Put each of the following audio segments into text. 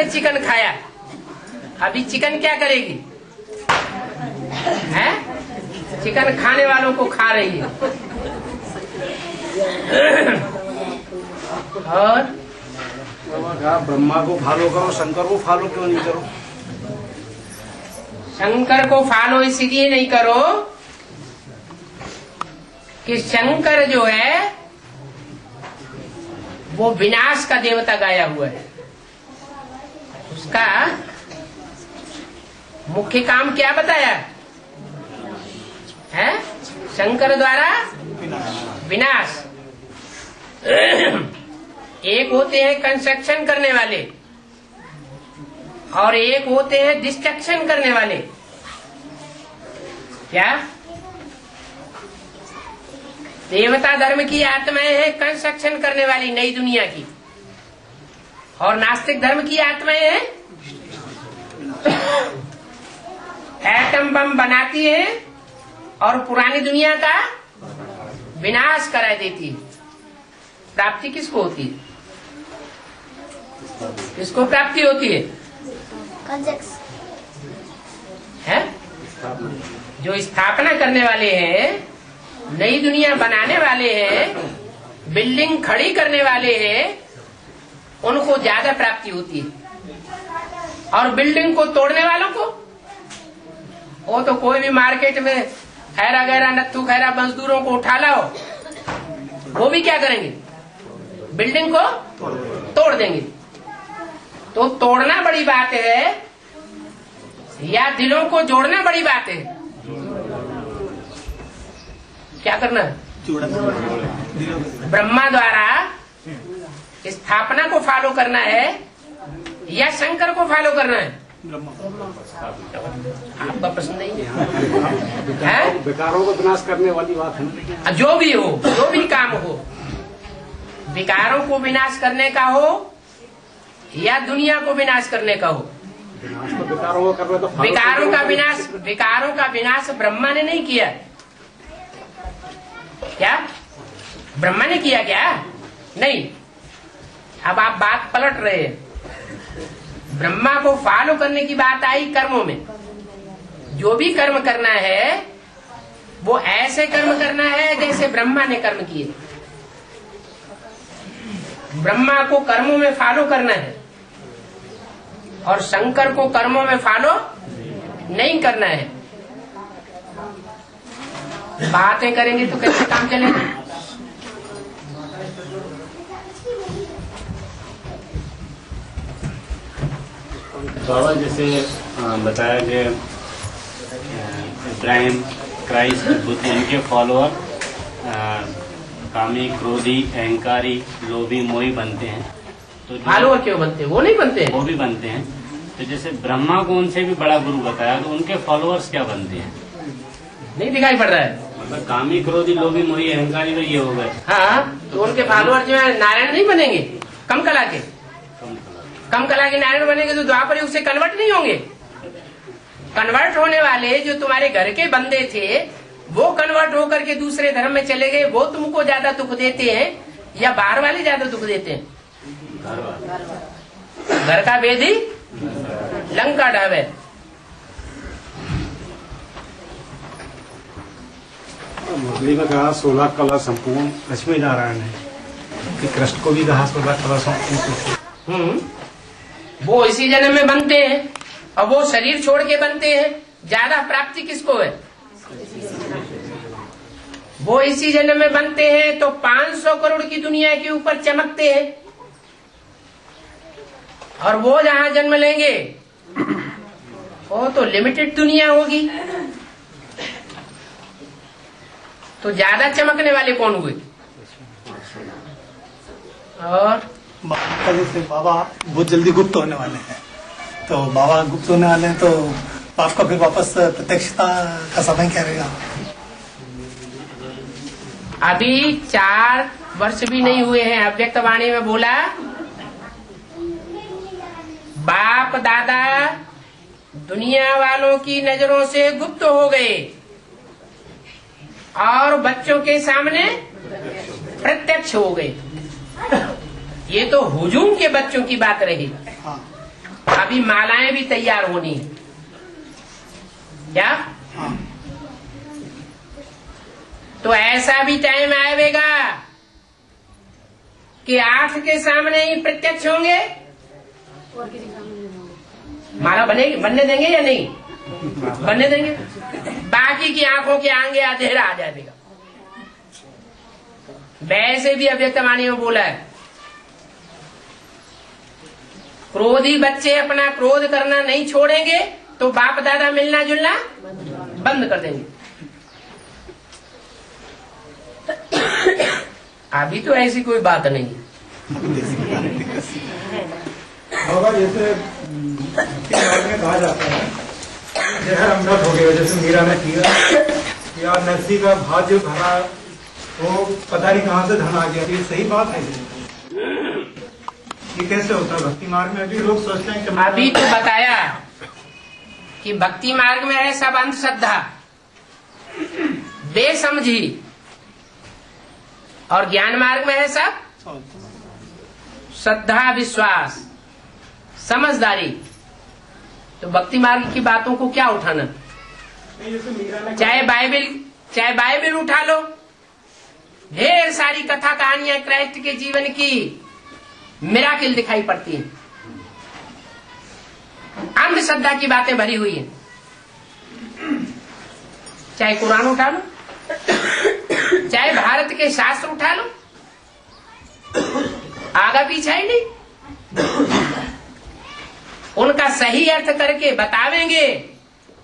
ने चिकन खाया, अभी चिकन क्या करेगी? है चिकन खाने वालों को खा रही है। और ब्रह्मा को फॉलो करो, शंकर को फॉलो क्यों नहीं करो? शंकर को फॉलो इसीलिए नहीं करो कि शंकर जो है वो विनाश का देवता गाया हुआ है। उसका मुख्य काम क्या बताया है? शंकर द्वारा विनाश। एक होते हैं कंस्ट्रक्शन करने वाले और एक होते हैं डिस्ट्रक्शन करने वाले। क्या? देवता धर्म की आत्माएं हैं कंस्ट्रक्शन करने वाली नई दुनिया की, और नास्तिक धर्म की आत्माएं हैं एटम बम बनाती है और पुरानी दुनिया का विनाश करा देती है। प्राप्ति किसको होती है? किसको प्राप्ति होती है? जो स्थापना करने वाले हैं, नई दुनिया बनाने वाले हैं, बिल्डिंग खड़ी करने वाले हैं, उनको ज्यादा प्राप्ति होती है। और बिल्डिंग को तोड़ने वालों को, वो तो कोई भी मार्केट में खैरा गैरा नत्थू खैरा मजदूरों को उठा लाओ, वो भी क्या करेंगे? बिल्डिंग को तोड़ देंगे। तो तोड़ना बड़ी बात है या दिलों को जोड़ना बड़ी बात है? क्या करना है? ब्रह्मा द्वारा स्थापना को फॉलो करना है या शंकर को फॉलो करना है? आपका प्रश्न नहीं है? विकारों को विनाश करने वाली बात है। जो भी हो, जो भी काम हो, विकारों को विनाश करने का हो या दुनिया को विनाश करने का हो। विकारों का करना तो विकारों का विनाश ब्रह्मा ने नहीं किया। क्या ब्रह्मा ने किया? क्या नहीं। अब आप बात पलट रहे हैं। ब्रह्मा को फॉलो करने की बात आई कर्मों में। जो भी कर्म करना है वो ऐसे कर्म करना है जैसे ब्रह्मा ने कर्म किए। ब्रह्मा को कर्मों में फॉलो करना है और शंकर को कर्मों में फॉलो नहीं करना है। बातें करेंगे तो कैसे काम चलेगा? बाबा जैसे बताया कि इब्राहिम, क्राइस्ट, बुद्ध, इनके फॉलोअर कामी, क्रोधी, अहंकारी, लोभी, मोही बनते हैं। तो फॉलोअर क्यों बनते हैं? वो नहीं बनते हैं। वो भी बनते हैं। तो जैसे ब्रह्मा को उनसे भी बड़ा गुरु बताया, तो उनके फॉलोअर्स क्या बनते हैं? नहीं दिखाई पड़ रहा है। मतलब कामी, क्रोधी, लोभी, मोही, अहंकारी तो ये हो गए। हाँ, तो उनके फॉलोअर जो है नारायण नहीं बनेंगे? कम कला के नारायण बनेंगे तो द्वापर युग से कन्वर्ट नहीं होंगे। कन्वर्ट होने वाले जो तुम्हारे घर के बंदे थे वो कन्वर्ट होकर के दूसरे धर्म में चले गए, वो तुमको ज्यादा दुख देते हैं या बाहर वाले ज्यादा दुख देते हैं? घर का वेदी लंका ढावे। मुरली में कहा 16 कला संपूर्ण लक्ष्मी नारायण है। कृष्ण को भी कहा 16 कला संपूर्ण। वो इसी जन्म में बनते हैं और वो शरीर छोड़ के बनते हैं। ज्यादा प्राप्ति किसको है? वो इसी जन्म में बनते हैं तो 500 करोड़ की दुनिया के ऊपर चमकते हैं, और वो जहां जन्म लेंगे वो तो लिमिटेड दुनिया होगी। तो ज्यादा चमकने वाले कौन हुए? और जैसे बाबा बहुत जल्दी गुप्त होने वाले हैं, तो बाबा गुप्त होने वाले हैं तो आपका फिर वापस प्रत्यक्षता का समय क्या रहेगा? अभी 4 वर्ष भी नहीं हुए हैं। अव्यक्त वाणी में बोला बाप दादा दुनिया वालों की नजरों से गुप्त हो गए और बच्चों के सामने प्रत्यक्ष हो गए। ये तो हुजूम के बच्चों की बात रही। अभी मालाएं भी तैयार होनी है। क्या? हाँ। तो ऐसा भी टाइम आएगा कि 8 के सामने ही प्रत्यक्ष होंगे। माला बनने देंगे या नहीं बनने देंगे? बाकी की आंखों के आगे अंधेरा आ जाएगा। वैसे भी अव्यक्तवाणी में बोला है, क्रोधी बच्चे अपना क्रोध करना नहीं छोड़ेंगे तो बाप दादा मिलना जुलना बंद कर देंगे। अभी तो ऐसी कोई बात नहीं है। बाबा जैसे में कहा जाता है जहर अमृत हो गया, जैसे मीरा ने किया या नरसी का भाव जो भरा वो पता नहीं कहाँ से धन आ गया। ये सही बात है? ये कैसे होता है भक्ति मार्ग में? अभी लोग सोचते हैं कि अभी तो बताया कि भक्ति मार्ग में है सब अंधश्रद्धा, बेसमझी, और ज्ञान मार्ग में है सब श्रद्धा, विश्वास, समझदारी। तो भक्ति मार्ग की बातों को क्या उठाना? चाहे बाइबल उठा लो, ढेर सारी कथा कहानियां क्राइस्ट के जीवन की मिराकिल दिखाई पड़ती हैं। अंधश्रद्धा की बातें भरी हुई हैं। चाहे कुरान उठा लो, चाहे भारत के शास्त्र उठा लो, आगा पीछा ही नहीं। उनका सही अर्थ करके बतावेंगे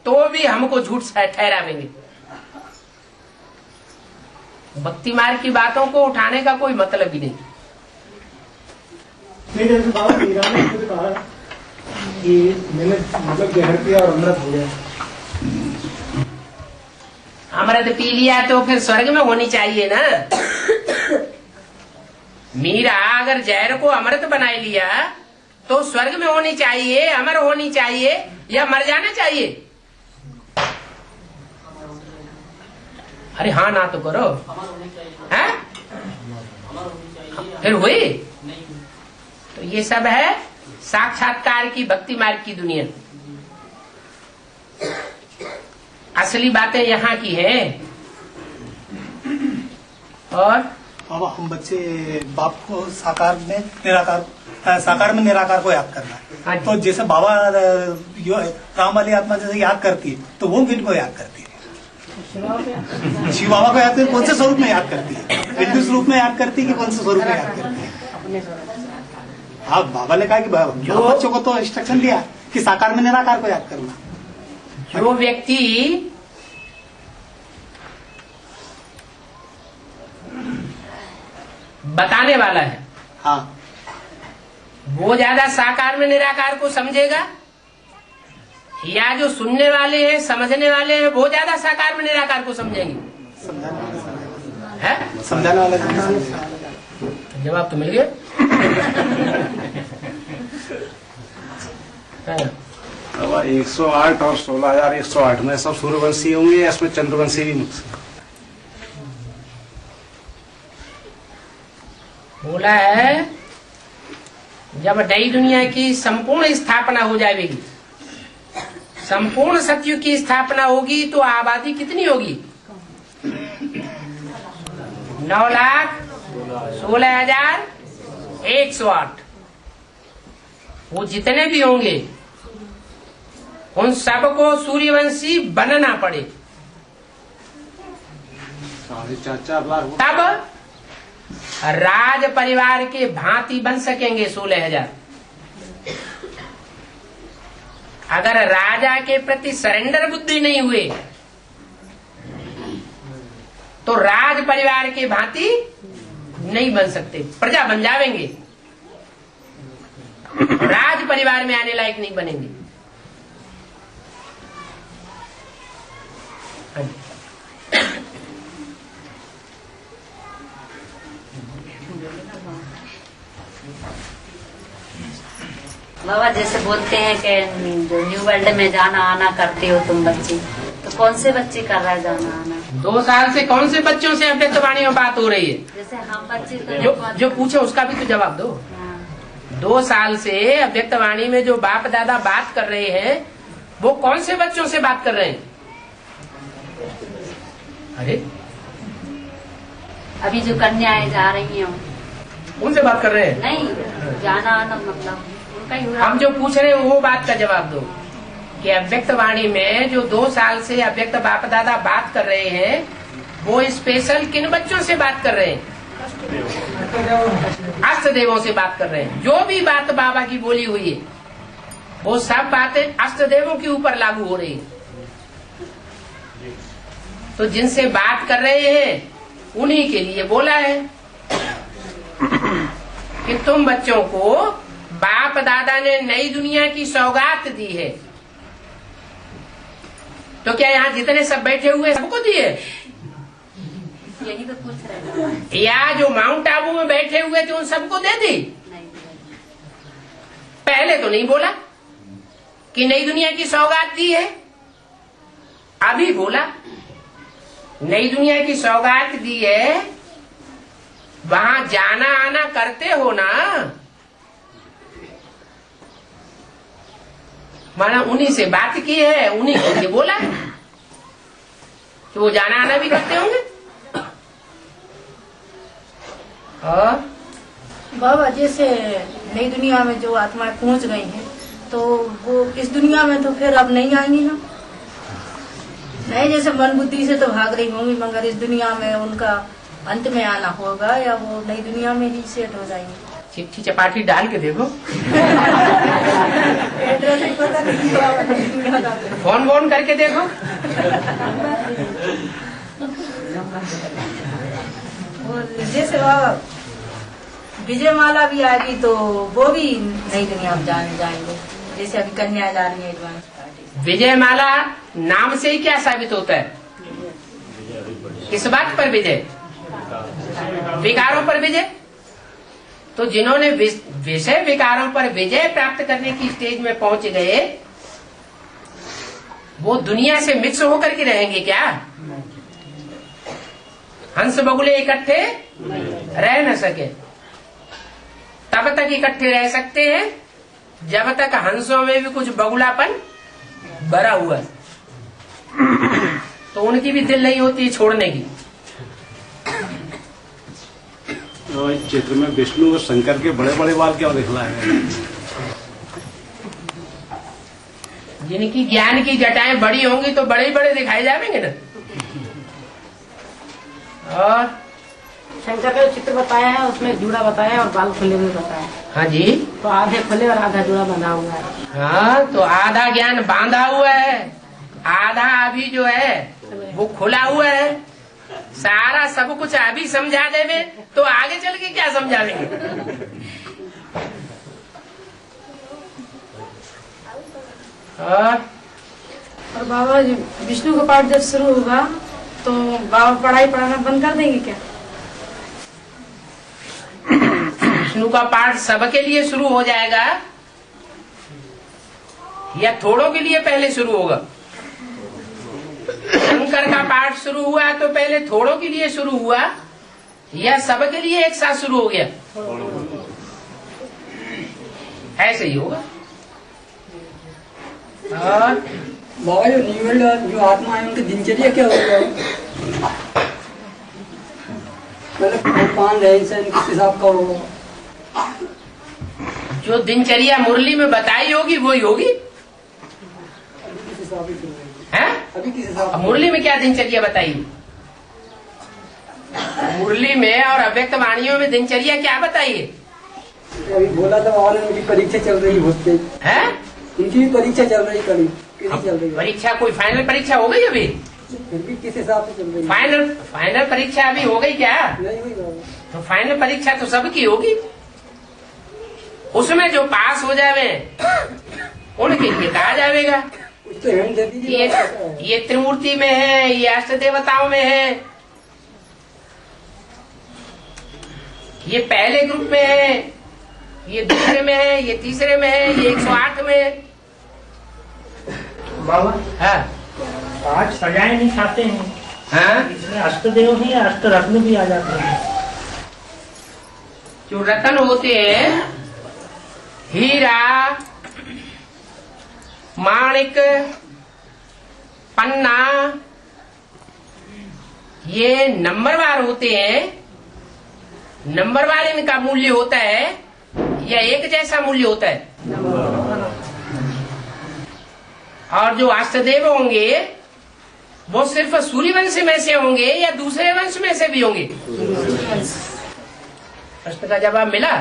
तो भी हमको झूठ ठहरावेंगे। भक्ति मार्ग की बातों को उठाने का कोई मतलब ही नहीं। जैसे बाबा मीरा ने खुद कहा कि मैंने मतलब जहर पिया और अमृत हो गया। अमृत पी लिया तो फिर स्वर्ग में होनी चाहिए ना। मीरा अगर जहर को अमृत बना लिया तो स्वर्ग में होनी चाहिए, अमर होनी चाहिए, या मर जाना चाहिए? अरे हाँ ना तो करो, हैं? फिर हुई? तो ये सब है साक्षात्कार की भक्ति मार्ग की दुनिया। असली बातें यहाँ की हैं। और बाबा हम बच्चे बाप को साकार में निराकार को याद करना हाँ है। जी। तो जैसे बाबा राम वाली आत्मा जैसे याद करती है तो वो किनको याद करती है? शिव बाबा को याद करती है। कौन से स्वरूप में याद करती है? बिंदु स्वरूप में याद करती है कि कौन से स्वरूप में याद करती है? हाँ, बाबा ने कहा कि बच्चों को तो इंस्ट्रक्शन दिया कि साकार में निराकार को याद करना। जो व्यक्ति बताने वाला है, हाँ, वो ज्यादा साकार में निराकार को समझेगा, या जो सुनने वाले हैं, समझने वाले हैं, वो ज्यादा साकार में निराकार को समझेंगे? समझाने वाला जवाब तो मिल गया। अब 108 और 16,108 में सब सूर्यवंशी होंगे या इसमें चंद्रवंशी भी मिक्स? बोला है जब नई दुनिया की संपूर्ण स्थापना हो जाएगी, संपूर्ण सतयुग की स्थापना होगी तो आबादी कितनी होगी? 9,16,108। वो जितने भी होंगे उन सबको सूर्यवंशी बनना पड़े, 4.5 लाख तब राज परिवार के भांति बन सकेंगे 16,000। अगर राजा के प्रति सरेंडर बुद्धि नहीं हुए तो राज परिवार के भांति नहीं बन सकते, प्रजा बन जाएंगे, राज परिवार में आने लायक नहीं बनेंगे। बाबा जैसे बोलते हैं कि जो न्यू वर्ल्ड में जाना आना करते हो तुम बच्चे, तो कौन से बच्चे कर रहा है जाना आना? 2 साल से कौन से बच्चों से अव्यक्तवाणी में बात हो रही है? जैसे हम बच्चे तो जो पूछे उसका भी तो जवाब दो। हाँ। 2 साल से अव्यक्तवाणी में जो बाप दादा बात कर रहे हैं वो कौन से बच्चों से बात कर रहे हैं? अरे अभी जो कन्याएं जा रही हैं उनसे बात कर रहे हैं? नहीं, जाना आना मतलब उनका ही हुआ। हम जो पूछ रहे हैं वो बात का जवाब दो कि अव्यक्तवाणी में जो 2 साल से अव्यक्त बाप दादा बात कर रहे हैं वो स्पेशल किन बच्चों से बात कर रहे हैं? अष्ट देवों से बात कर रहे हैं। जो भी बात बाबा की बोली हुई है वो सब बातें अष्ट देवों के ऊपर लागू हो रही है। तो जिनसे बात कर रहे हैं उन्हीं के लिए बोला है कि तुम बच्चों को बाप दादा ने नई दुनिया की सौगात दी है। तो क्या यहाँ जितने सब बैठे हुए सबको दिए? यही तो पूछ रहे हैं। या जो माउंट आबू में बैठे हुए थे उन सबको दे दी? नहीं, पहले तो नहीं बोला कि नई दुनिया की सौगात दी है। अभी बोला नई दुनिया की सौगात दी है, वहां जाना आना करते हो ना, माना उन्हीं से बात की है, उन्हीं के लिए बोला है कि वो जाना आना भी करते होंगे। और बाबा जैसे नई दुनिया में जो आत्माएं पहुंच गई हैं तो वो इस दुनिया में तो फिर अब नहीं आएंगी ना? नहीं, जैसे मन बुद्धि से तो भाग रही होंगी मगर इस दुनिया में उनका अंत में आना होगा या वो नई दुनिया में ही सेट हो जाएंगे? चिट्ठी चपाटी डाल के देखो, एड्रेस ही पता नहीं बाबा, नई दुनिया का। फोन वोन करके देखो। और जैसे बाबा विजय माला भी आएगी तो वो भी नई दुनिया में जाएंगे, जैसे अभी कन्या जा रही है एडवांस पार्टी। विजय माला नाम से ही क्या साबित होता है? किस बात पर विजय? विकारों पर विजय। तो जिन्होंने विषय विकारों पर विजय प्राप्त करने की स्टेज में पहुंच गए वो दुनिया से मिक्स होकर के रहेंगे क्या? हंस बगुले इकट्ठे रह न सके। तब तक इकट्ठे रह सकते हैं जब तक हंसों में भी कुछ बगुलापन भरा हुआ है, तो उनकी भी दिल नहीं होती छोड़ने की। तो इस चित्र में विष्णु और शंकर के बड़े बड़े बाल क्या दिखला है? जिनकी ज्ञान की जटाएं बड़ी होंगी तो बड़े बड़े दिखाई जाएंगे ना। और शंकर का जो चित्र बताया है उसमें जूड़ा बताया है और बाल खुले हुए बताया है। हाँ जी, तो आधे खुले और आधा जूड़ा बंधा हुआ है। हाँ, तो आधा ज्ञान बांधा हुआ है, आधा अभी जो है वो खुला हुआ है। सारा सब कुछ अभी समझा देवे तो आगे चल के क्या समझावेंगे? और बाबा विष्णु का पाठ जब शुरू होगा तो बाबा पढ़ाई पढ़ाना बंद कर देंगे क्या? विष्णु का पाठ सबके लिए शुरू हो जाएगा या थोड़ों के लिए पहले शुरू होगा? शंकर का पाठ शुरू हुआ तो पहले थोड़ों के लिए शुरू हुआ या सबके लिए एक साथ शुरू हो गया? ऐसे ही होगा। और बाबा जो न्यू वर्ल्ड जो आत्मा है उनकी दिनचर्या क्या होगा? मतलब पान रहन सहन किस हिसाब का होगा? जो दिनचर्या मुरली में बताई होगी वही होगी। किस हिसाब से हैं? अभी किस हिसाब अब मुरली में क्या दिनचर्या बताई? मुरली में और अव्यक्त वाणियों में दिनचर्या क्या बताई है? अभी बोला था बाबा ने उनकी परीक्षा चल रही होते हैं? उनकी भी परीक्षा चल रही करीब कैसी चल रही है? परीक्षा कोई फाइनल परीक्षा हो गई अभी? फिर भी किस हिसाब से चल रही है? फाइनल परीक्षा अभी हो गई क्या? नहीं हुई बाबा। तो फाइनल परीक्षा तो सबकी होगी, उसमें जो पास हो जावे उनके लिए कहा जाएगा कुछ तो हैंड दे दीजिए। ये त्रिमूर्ति में है, ये अष्ट देवताओं में है, ये पहले ग्रुप में है, ये दूसरे में है, ये तीसरे में है, ये 108 में है। बाबा हाँ आज सजाए नहीं खाते हैं, हाँ, इसमें अष्टदेव ही अष्टरत्न भी आ जाते हैं। जो रतन होते हैं हीरा, माणिक, पन्ना, ये नंबरवार होते हैं। नंबरवार इनका मूल्य होता है या एक जैसा मूल्य होता है? और जो अष्टदेव होंगे वो सिर्फ सूर्यवंश में से होंगे या दूसरे वंश में से भी होंगे? प्रश्न का जवाब मिला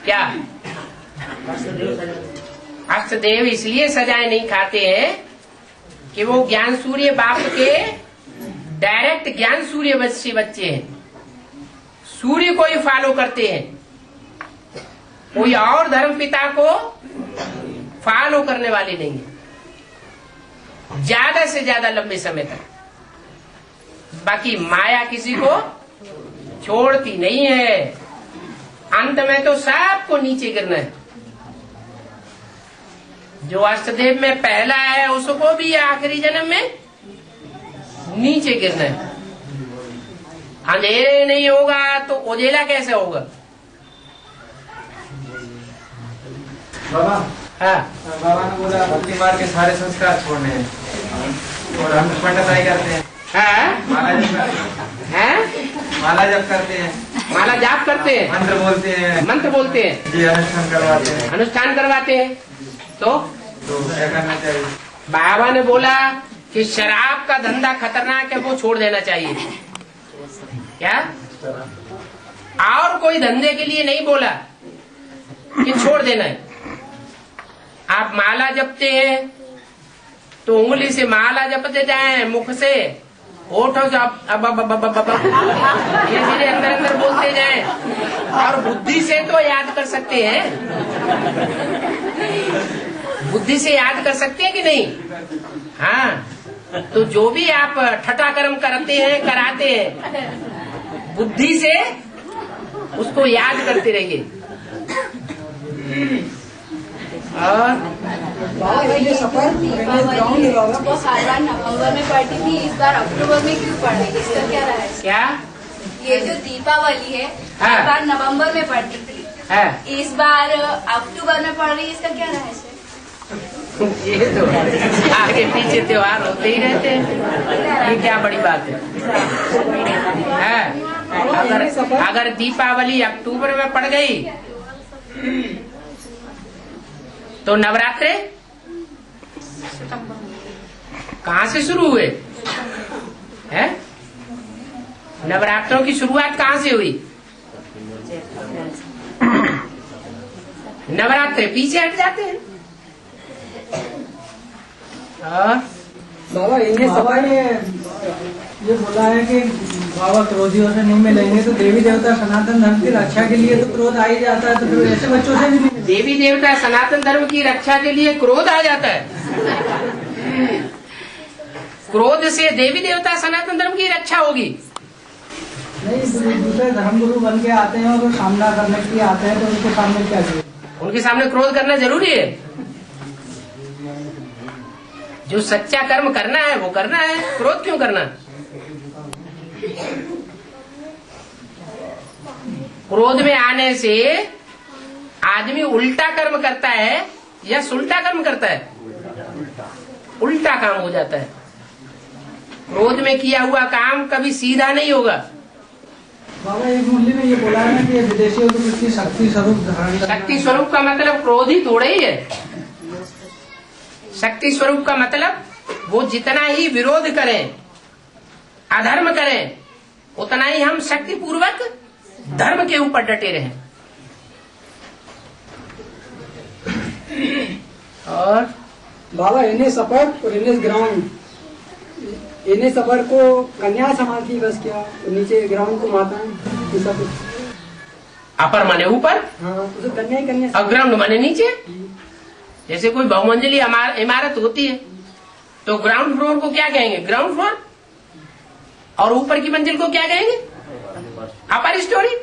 क्या? अष्टदेव इसलिए सजाएं नहीं खाते हैं कि वो ज्ञान सूर्य बाप के डायरेक्ट ज्ञान सूर्य वंशी बच्चे हैं, सूर्य को ही फॉलो करते हैं, कोई और धर्म पिता को फॉलो करने वाले नहीं है ज्यादा से ज्यादा लंबे समय तक। बाकी माया किसी को छोड़ती नहीं है, अंत में तो सबको नीचे गिरना है। जो अष्टदेव में पहला है उसको भी आखिरी जन्म में नीचे गिरना है। अंधेरे नहीं होगा तो उजेला कैसे होगा? बाबा, हाँ, बाबा ने बोला भक्ति मार्ग के सारे संस्कार छोड़ने हैं और हम पंडिताई करते हैं। हाँ, माला जप करते हैं, माला जाप करते हैं, मंत्र बोलते हैं, जी, अनुष्ठान करवाते हैं, अनुष्ठान करवाते हैं। तो क्या करना चाहिए? बाबा ने बोला कि शराब का धंधा खतरनाक है, वो छोड़ देना चाहिए। क्या? और कोई धंधे के लिए नहीं बोला कि छोड़ देना है। आप माला जपते हैं तो उंगली से माला जपते जाएं, मुख से होठों से ये धीरे अंदर अंदर बोलते जाएं, और बुद्धि से तो याद कर सकते हैं, बुद्धि से याद कर सकते हैं कि नहीं? हाँ, तो जो भी आप ठटा कर्म करते हैं कराते हैं, बुद्धि से उसको याद करते रहिए। और ये सफर वो हर बार नवंबर में पड़ती थी, इस बार अक्टूबर में क्यों पड़ रही है? इसका क्या रहस्य? क्या? ये जो दीपावली है हाँ। हर बार नवंबर में पड़ती थी, है इस बार अक्टूबर में पड़ रही है, इसका क्या रहस्य? ये तो आगे पीछे त्योहार होते ही रहते हैं, ये क्या बड़ी बात है? अगर दीपावली अक्टूबर में पड़ गई तो नवरात्रे कहाँ से शुरू हुए हैं? नवरात्रों की शुरुआत कहाँ से हुई? नवरात्रे पीछे हट जाते हैं। बाबा इन्हें सभा ने ये बोला है कि बाबा क्रोधियों से नहीं मिलेंगे तो देवी देवता सनातन धर्म की रक्षा के लिए तो क्रोध आ ही जाता है, तो फिर ऐसे बच्चों से भी नहीं। देवी देवता सनातन धर्म की रक्षा के लिए क्रोध आ जाता है। क्रोध से देवी देवता सनातन धर्म की रक्षा होगी? नहीं, दूसरे धर्मगुरु बन के आते हैं और वो सामना करने के लिए आते हैं, तो उनके सामने क्या चाहिए? उनके सामने क्रोध करना जरूरी है। जो सच्चा कर्म करना है वो करना है, क्रोध क्यों करना? क्रोध में आने से आदमी उल्टा कर्म करता है या सुलटा कर्म करता है? उल्टा काम हो जाता है। क्रोध में किया हुआ काम कभी सीधा नहीं होगा। बाबा एक मुरली में ये बोला है ना कि विदेशियों को किसी शक्ति स्वरूप धारण करना। शक्ति स्वरूप का मतलब क्रोध ही थोड़ा ही है। शक्ति स्वरूप का मतलब वो जितना ही विरोध करें, अधर्म करें, उतना ही हम शक्ति पूर्वक धर्म के ऊपर डटे रहें। और बाबा इन्हें सफर और इन्हें ग्राउंड, इन्हें सफर को कन्या समाधि बस किया, नीचे ग्राउंड को माता अपर माने ऊपर, हाँ, तो कन्या ही कन्या, और ग्राउंड माने नीचे। जैसे कोई बहुमंजिली इमारत होती है तो ग्राउंड फ्लोर को क्या कहेंगे? Ground floor. और ऊपर की मंजिल को क्या कहेंगे? अपर स्टोरी।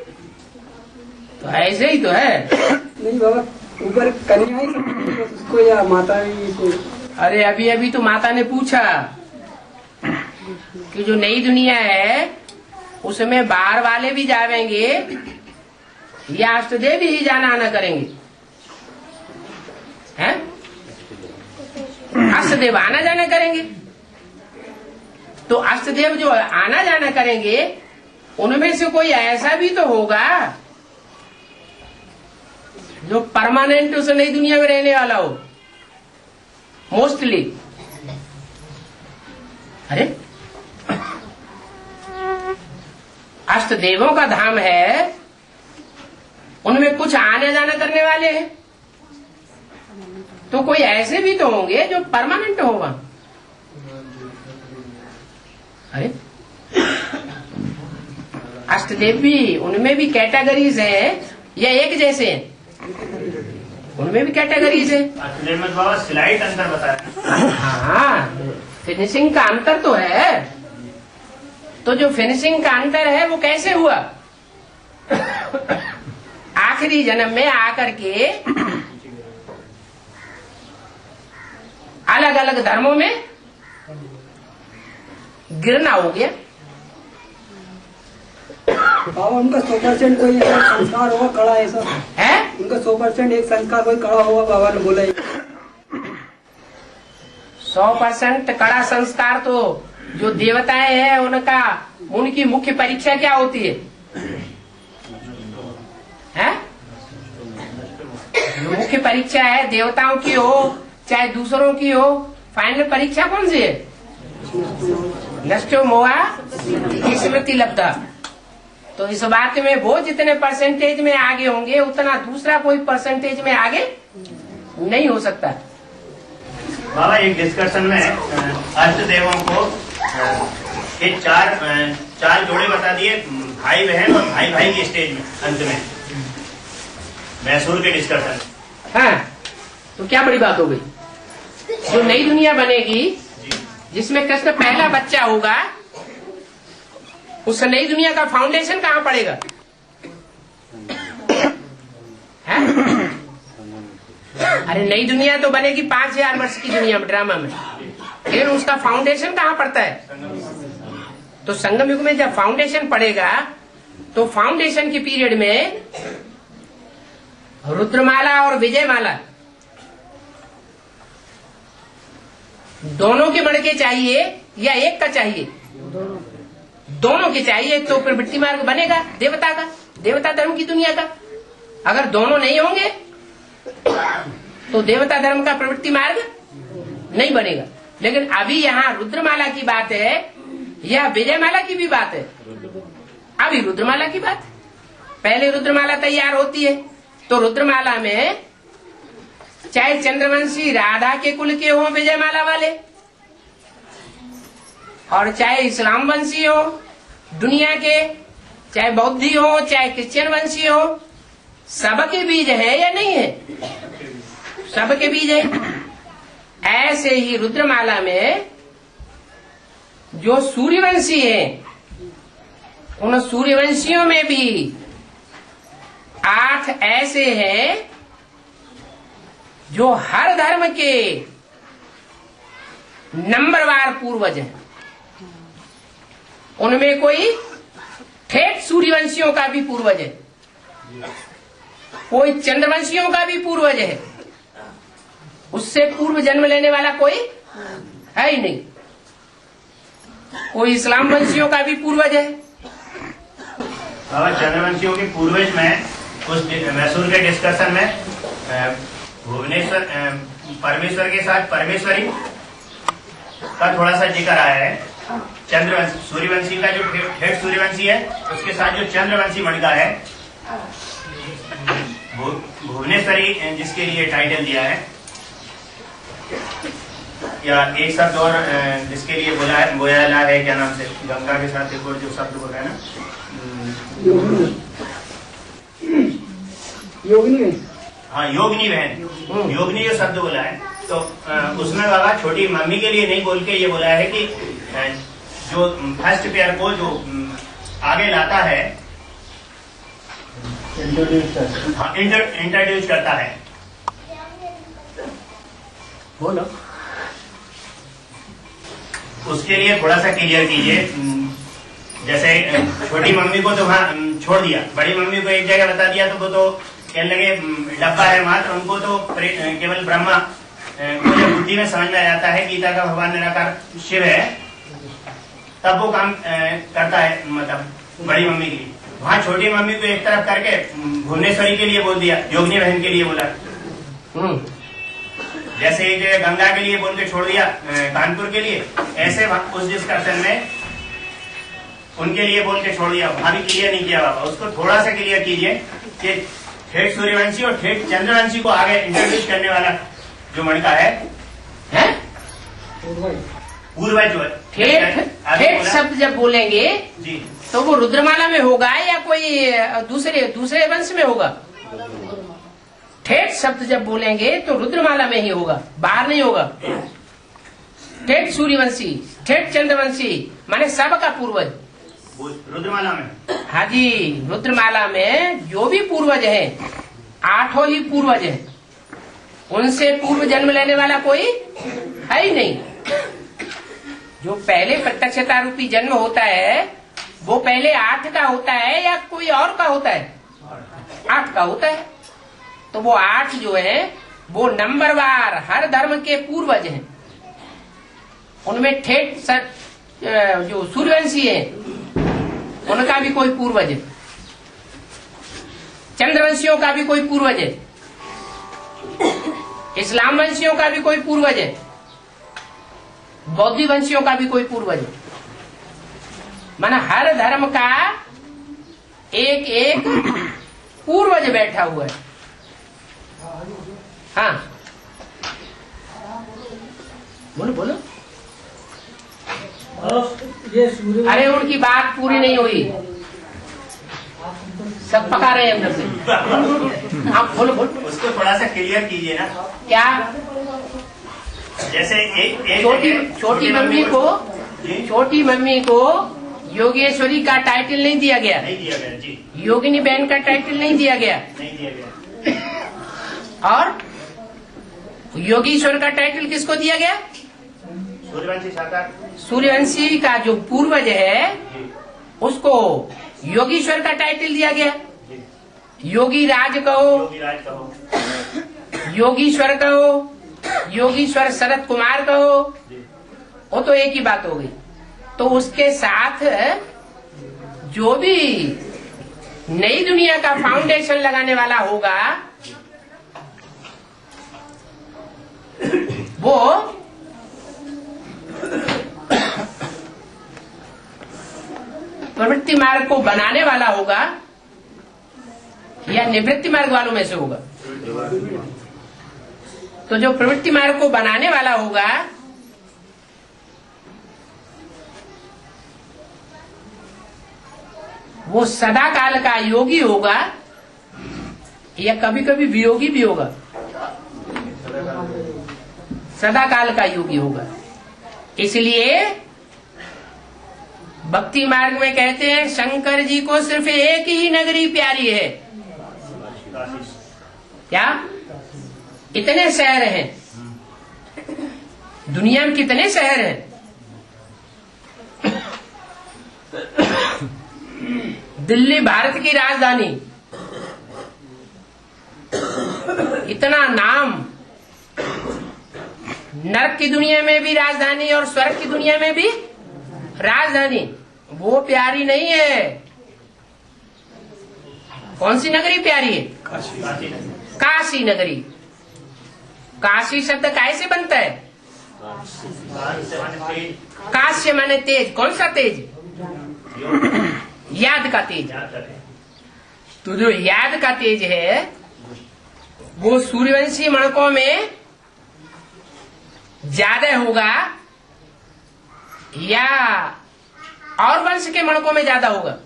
तो ऐसे ही तो है। नहीं बाबा, ऊपर कन्या ही उसको या माता ही को? अरे अभी अभी तो माता ने पूछा कि जो नई दुनिया है उसमें बाहर वाले भी जावेंगे या अष्टदेव ही जाना आना करेंगे? अष्टदेव आना जाना करेंगे। तो अष्टदेव जो आना जाना करेंगे उनमें से कोई ऐसा भी तो होगा जो परमानेंट उस नई दुनिया में रहने वाला हो, मोस्टली। अरे अष्टदेवों का धाम है, उनमें कुछ आने जाना करने वाले हैं, तो कोई ऐसे भी तो होंगे जो परमानेंट होगा। अरे अष्टदेव भी, उनमें भी कैटेगरीज हैं या एक जैसे हैं? उनमें भी कैटेगरीज है। अष्टदेव में बाबा स्लाइड अंतर बताया। हाँ, फिनिशिंग का अंतर तो है। तो जो फिनिशिंग का अंतर है वो कैसे हुआ? आखिरी जन्म में आकर के अलग अलग धर्मों में गिरना हो गया। बाबा उनका 100% कोई ऐसा संस्कार होगा कड़ा, ऐसा है उनका 100% एक संस्कार कोई कड़ा होगा, बाबा ने बोला 100% कड़ा संस्कार। तो जो देवताएं हैं उनका, उनकी मुख्य परीक्षा क्या होती है? जो मुख्य परीक्षा है देवताओं की हो चाहे दूसरों की हो, फाइनल परीक्षा कौन सी है? नष्टो मोहा स्मृति लब्धा। तो इस बात में वो जितने परसेंटेज में आगे होंगे उतना दूसरा कोई परसेंटेज में आगे नहीं हो सकता। बाबा एक डिस्कशन में अष्टदेवों को ये चार जोड़े बता दिए, भाई बहन और भाई भाई की स्टेज में अंत में मैसूर के डिस्कशन। हाँ, तो क्या बड़ी बात हो गई? जो नई दुनिया बनेगी जिसमें कृष्ण पहला बच्चा होगा, उस नई दुनिया का फाउंडेशन कहाँ पड़ेगा? है? अरे नई दुनिया तो बनेगी 5000 वर्ष की दुनिया में, ड्रामा में, फिर उसका फाउंडेशन कहाँ पड़ता है? तो संगम युग में जब फाउंडेशन पड़ेगा तो फाउंडेशन के पीरियड में रुद्रमाला और विजयमाला दोनों के मणके चाहिए या एक का चाहिए? दोनों के चाहिए, तो प्रवृत्ति मार्ग बनेगा देवता का, देवता धर्म की दुनिया का। अगर दोनों नहीं होंगे तो देवता धर्म का प्रवृत्ति मार्ग नहीं बनेगा। लेकिन अभी यहाँ रुद्रमाला की बात है या विजयमाला की भी बात है? अभी रुद्रमाला की बात। पहले रुद्रमाला तैयार होती है तो रुद्रमाला में चाहे चंद्रवंशी राधा के कुल के हो विजयमाला वाले, और चाहे इस्लाम वंशी हो दुनिया के, चाहे बौद्धि हो चाहे क्रिश्चियन वंशी हो, सबके बीज है या नहीं है? सबके बीज है। ऐसे ही रुद्रमाला में जो सूर्यवंशी है, उन सूर्यवंशियों में भी 8 ऐसे हैं जो हर धर्म के नंबरवार पूर्वज हैं। उनमें कोई ठेठ सूर्यवंशियों का भी पूर्वज है, कोई चंद्रवंशियों का भी पूर्वज है, उससे पूर्व जन्म लेने वाला कोई है ही नहीं। कोई इस्लाम वंशियों का भी पूर्वज है। चंद्रवंशियों के पूर्वज में उस मैसूर के डिस्कशन में भुवनेश्वर परमेश्वर के साथ परमेश्वरी का थोड़ा सा जिक्र आया है। चंद्रवंशी सूर्यवंशी का जो ठेठ सूर्यवंशी है उसके साथ जो चंद्रवंशी मणका है, भुवनेश्वरी जिसके लिए टाइटल दिया है, या एक शब्द और जिसके लिए बोयाला है, क्या नाम से, गंगा के साथ एक और जो शब्द बोला है ना, योगिनी। हाँ, योगिनी बहन, योगिनी जो शब्द बोला है, तो उसमें बाबा छोटी मम्मी के लिए नहीं बोल के ये बोला है कि जो फर्स्ट पेयर को जो आगे लाता है, इंट्रोड्यूस करता है। बोलो। उसके लिए थोड़ा सा क्लियर कीजिए। जैसे छोटी मम्मी को तो वहाँ छोड़ दिया, बड़ी मम्मी को एक जगह बता दिया, तो वो तो कहने लगे डब्बा है मात्र, उनको तो केवल ब्रह्मा को जब बुद्धि हिंदी में समझ में आ जाता है गीता का भगवान निराकार शिव है, तब वो काम करता है, मतलब बड़ी मम्मी के लिए। वहाँ छोटी मम्मी को एक तरफ करके भुवनेश्वरी के लिए बोल दिया, योगिनी बहन के लिए बोला। जैसे एक जगह गंगा के लिए बोल के छोड़ दिया कानपुर के लिए, ऐसे उस डिस्कशन में उनके लिए बोल के छोड़ दिया। वहां भी क्लियर नहीं किया बाबा, उसको थोड़ा सा क्लियर कीजिए कि ठेठ सूर्यवंशी और ठेठ चंद्रवंशी को आगे इंट्रोड्यूस करने वाला जो मणका है पूर्वज जो ठेठ शब्द जब बोलेंगे जी, तो वो रुद्रमाला में होगा या कोई दूसरे वंश में होगा? ठेठ शब्द जब बोलेंगे तो रुद्रमाला में ही होगा, बाहर नहीं होगा। ठेठ सूर्यवंशी, ठेठ चंद्रवंशी माने सबका पूर्वज रुद्रमाला में। हाँ जी, रुद्रमाला में जो भी पूर्वज है, 8 ही पूर्वज है, उनसे पूर्व जन्म लेने वाला कोई है ही नहीं। जो पहले प्रत्यक्षता रूपी जन्म होता है वो पहले 8 का होता है या कोई और का होता है? 8 का होता है। तो वो 8 जो है वो नंबरवार हर धर्म के पूर्वज हैं। उनमें ठेठ जो सूर्यवंशी है उनका भी कोई पूर्वज है, चंद्रवंशियों का भी कोई पूर्वज है, इस्लाम वंशियों का भी कोई पूर्वज है, बौद्ध वंशियों का भी कोई पूर्वज है। माना हर धर्म का एक एक पूर्वज बैठा हुआ है। हाँ बोलो बोलो। अरे उनकी बात पूरी नहीं हुई, सब पका रहे हैं अंदर से। आप बोलो बोलो, उसको थोड़ा सा क्लियर कीजिए ना। क्या? जैसे एक छोटी मम्मी को योगेश्वरी का टाइटल नहीं दिया गया, नहीं दिया गया जी। योगिनी बहन का टाइटल नहीं दिया गया, नहीं दिया गया। और योगीश्वर का टाइटल किसको दिया गया? सूर्यवंशी साकार। सूर्यवंशी का जो पूर्वज है उसको योगीश्वर का टाइटल दिया गया। योगी राज कहो, योगीश्वर कहो, योगीश्वर शरद कुमार कहो, वो तो एक ही बात हो गई। तो उसके साथ जो भी नई दुनिया का फाउंडेशन लगाने वाला होगा वो प्रवृत्ति मार्ग को बनाने वाला होगा या निवृत्ति मार्ग वालों में से होगा? तो जो प्रवृत्ति मार्ग को बनाने वाला होगा वो सदा काल का योगी होगा या कभी कभी वियोगी भी होगा? सदा काल का योगी होगा। इसलिए भक्ति मार्ग में कहते हैं शंकर जी को सिर्फ एक ही नगरी प्यारी है। क्या? इतने शहर हैं दुनिया में, कितने शहर हैं? दिल्ली भारत की राजधानी, इतना नाम, नरक की दुनिया में भी राजधानी और स्वर्ग की दुनिया में भी राजधानी, वो प्यारी नहीं है। कौन सी नगरी प्यारी है? काशी नगरी। काशी शब्द कैसे बनता है? काश्य माने तेज। कौन सा तेज? याद का तेज। तो जो याद का तेज है वो सूर्यवंशी मणकों में ज्यादा होगा या और वंश के मणकों में ज्यादा होगा?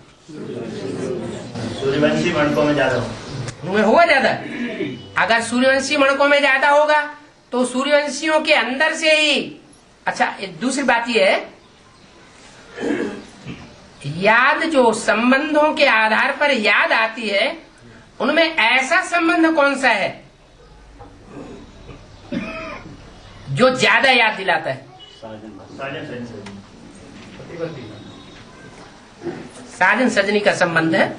सूर्यवंशी मणकों में ज्यादा होगा ज्यादा। अगर सूर्यवंशी मणकों में ज्यादा होगा तो सूर्यवंशियों के अंदर से ही। अच्छा, एक दूसरी बात यह है, याद जो संबंधों के आधार पर याद आती है उनमें ऐसा संबंध कौन सा है जो ज्यादा याद दिलाता है? साजन सजनी का संबंध है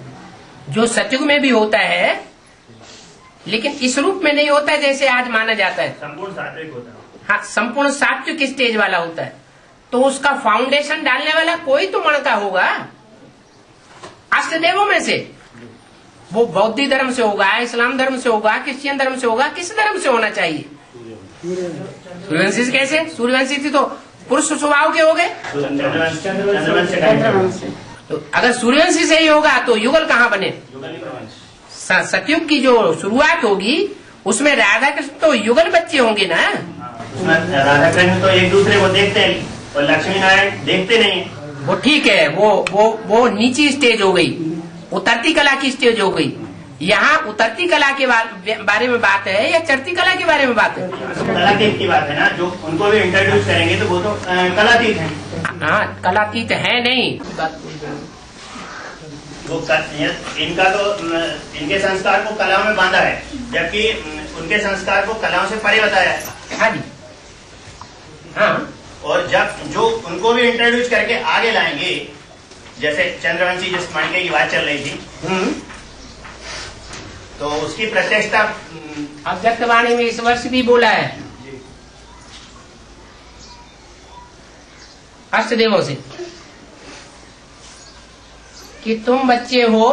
जो सतयुग में भी होता है लेकिन इस रूप में नहीं होता जैसे आज माना जाता है। संपूर्ण सात्विक होता है। हाँ, संपूर्ण सात्विक स्टेज वाला होता है, तो उसका फाउंडेशन डालने वाला कोई तो मण का होगा, अष्टदेवों में से। वो बौद्ध धर्म से होगा, इस्लाम धर्म से होगा, क्रिश्चियन धर्म से होगा, किस धर्म से होना चाहिए? सूर्यवंशी से कैसे? सूर्यवंशी थी तो पुरुष स्वभाव के हो गए। तो अगर सूर्यवंशी से ही होगा तो युगल कहाँ बने? सतयुग की जो शुरुआत होगी उसमें राधा कृष्ण तो युगल बच्चे होंगे ना। उसमें राधा कृष्ण तो एक दूसरे को देखते हैं और लक्ष्मी नारायण देखते नहीं। वो ठीक है, वो नीची स्टेज हो गई, उतरती कला की स्टेज हो गई। यहाँ उतरती कला के बारे में बात है या चढ़ती कला के बारे में बात है? कलातीत की बात है ना, जो उनको भी इंट्रोड्यूस करेंगे तो वो तो कलातीत है। हाँ, कलातीत है नहीं। वो इनका तो इनके संस्कार को कला में बांधा है, जबकि उनके संस्कार को कलाओं से परे बताया है। हाँ जी, हाँ। और जब जो उनको भी इंट्रोड्यूस करके आगे लाएंगे, जैसे चंद्रवंशी जिस मणिके की बात चल रही थी, तो उसकी प्रत्यक्षता अव्यक्तवाणी में इस वर्ष भी बोला है अष्टदेवों से कि तुम बच्चे हो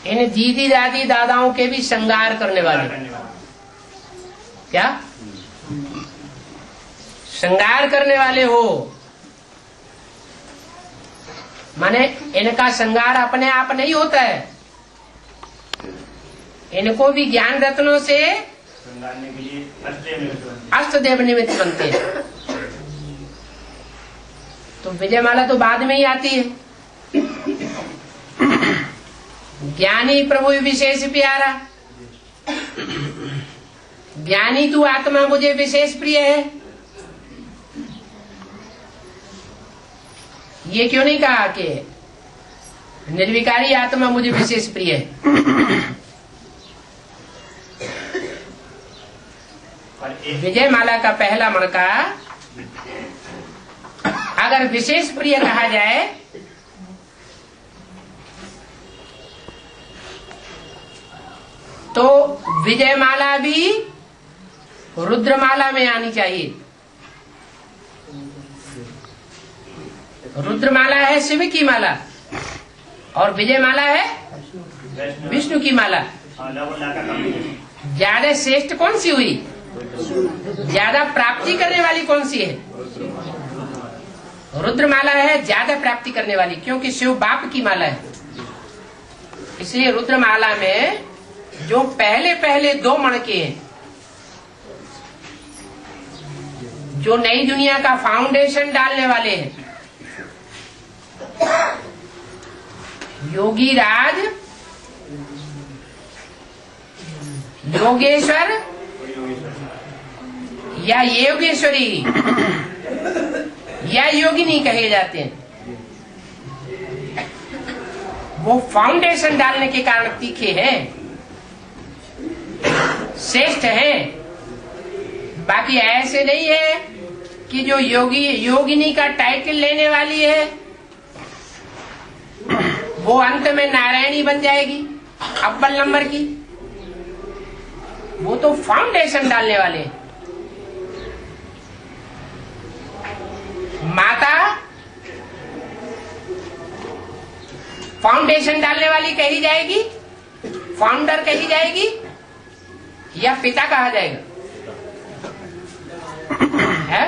इन दीदी दादी दादाओं के भी श्रृंगार करने वाले। क्या श्रृंगार करने वाले हो? माने इनका श्रृंगार अपने आप नहीं होता है, इनको भी ज्ञान रत्नों से अष्टदेव निमित्त बनते हैं। तो विजयमाला तो बाद में ही आती है। ज्ञानी प्रभु विशेष प्यारा, ज्ञानी तू आत्मा मुझे विशेष प्रिय है। ये क्यों नहीं कहा कि निर्विकारी आत्मा मुझे विशेष प्रिय है? विजय माला का पहला मणका अगर विशेष प्रिय कहा जाए तो विजयमाला भी रुद्रमाला में आनी चाहिए। रुद्रमाला है शिव की माला और विजयमाला है विष्णु की माला। ज्यादा श्रेष्ठ कौन सी हुई? ज्यादा प्राप्ति करने वाली कौन सी है? रुद्रमाला है ज्यादा प्राप्ति करने वाली, क्योंकि शिव बाप की माला है। इसलिए रुद्रमाला में जो पहले पहले दो मणके हैं, जो नई दुनिया का फाउंडेशन डालने वाले हैं, योगी राज, योगेश्वर या योगेश्वरी या योगिनी कहे जाते हैं, वो फाउंडेशन डालने के कारण तीखे हैं, श्रेष्ठ हैं। बाकी ऐसे नहीं है कि जो योगिनी का टाइटल लेने वाली है वो अंत में नारायणी बन जाएगी अव्वल नंबर की। वो तो फाउंडेशन डालने वाले हैं। माता फाउंडेशन डालने वाली कही जाएगी, फाउंडर कही जाएगी, या पिता कहा जाएगा? है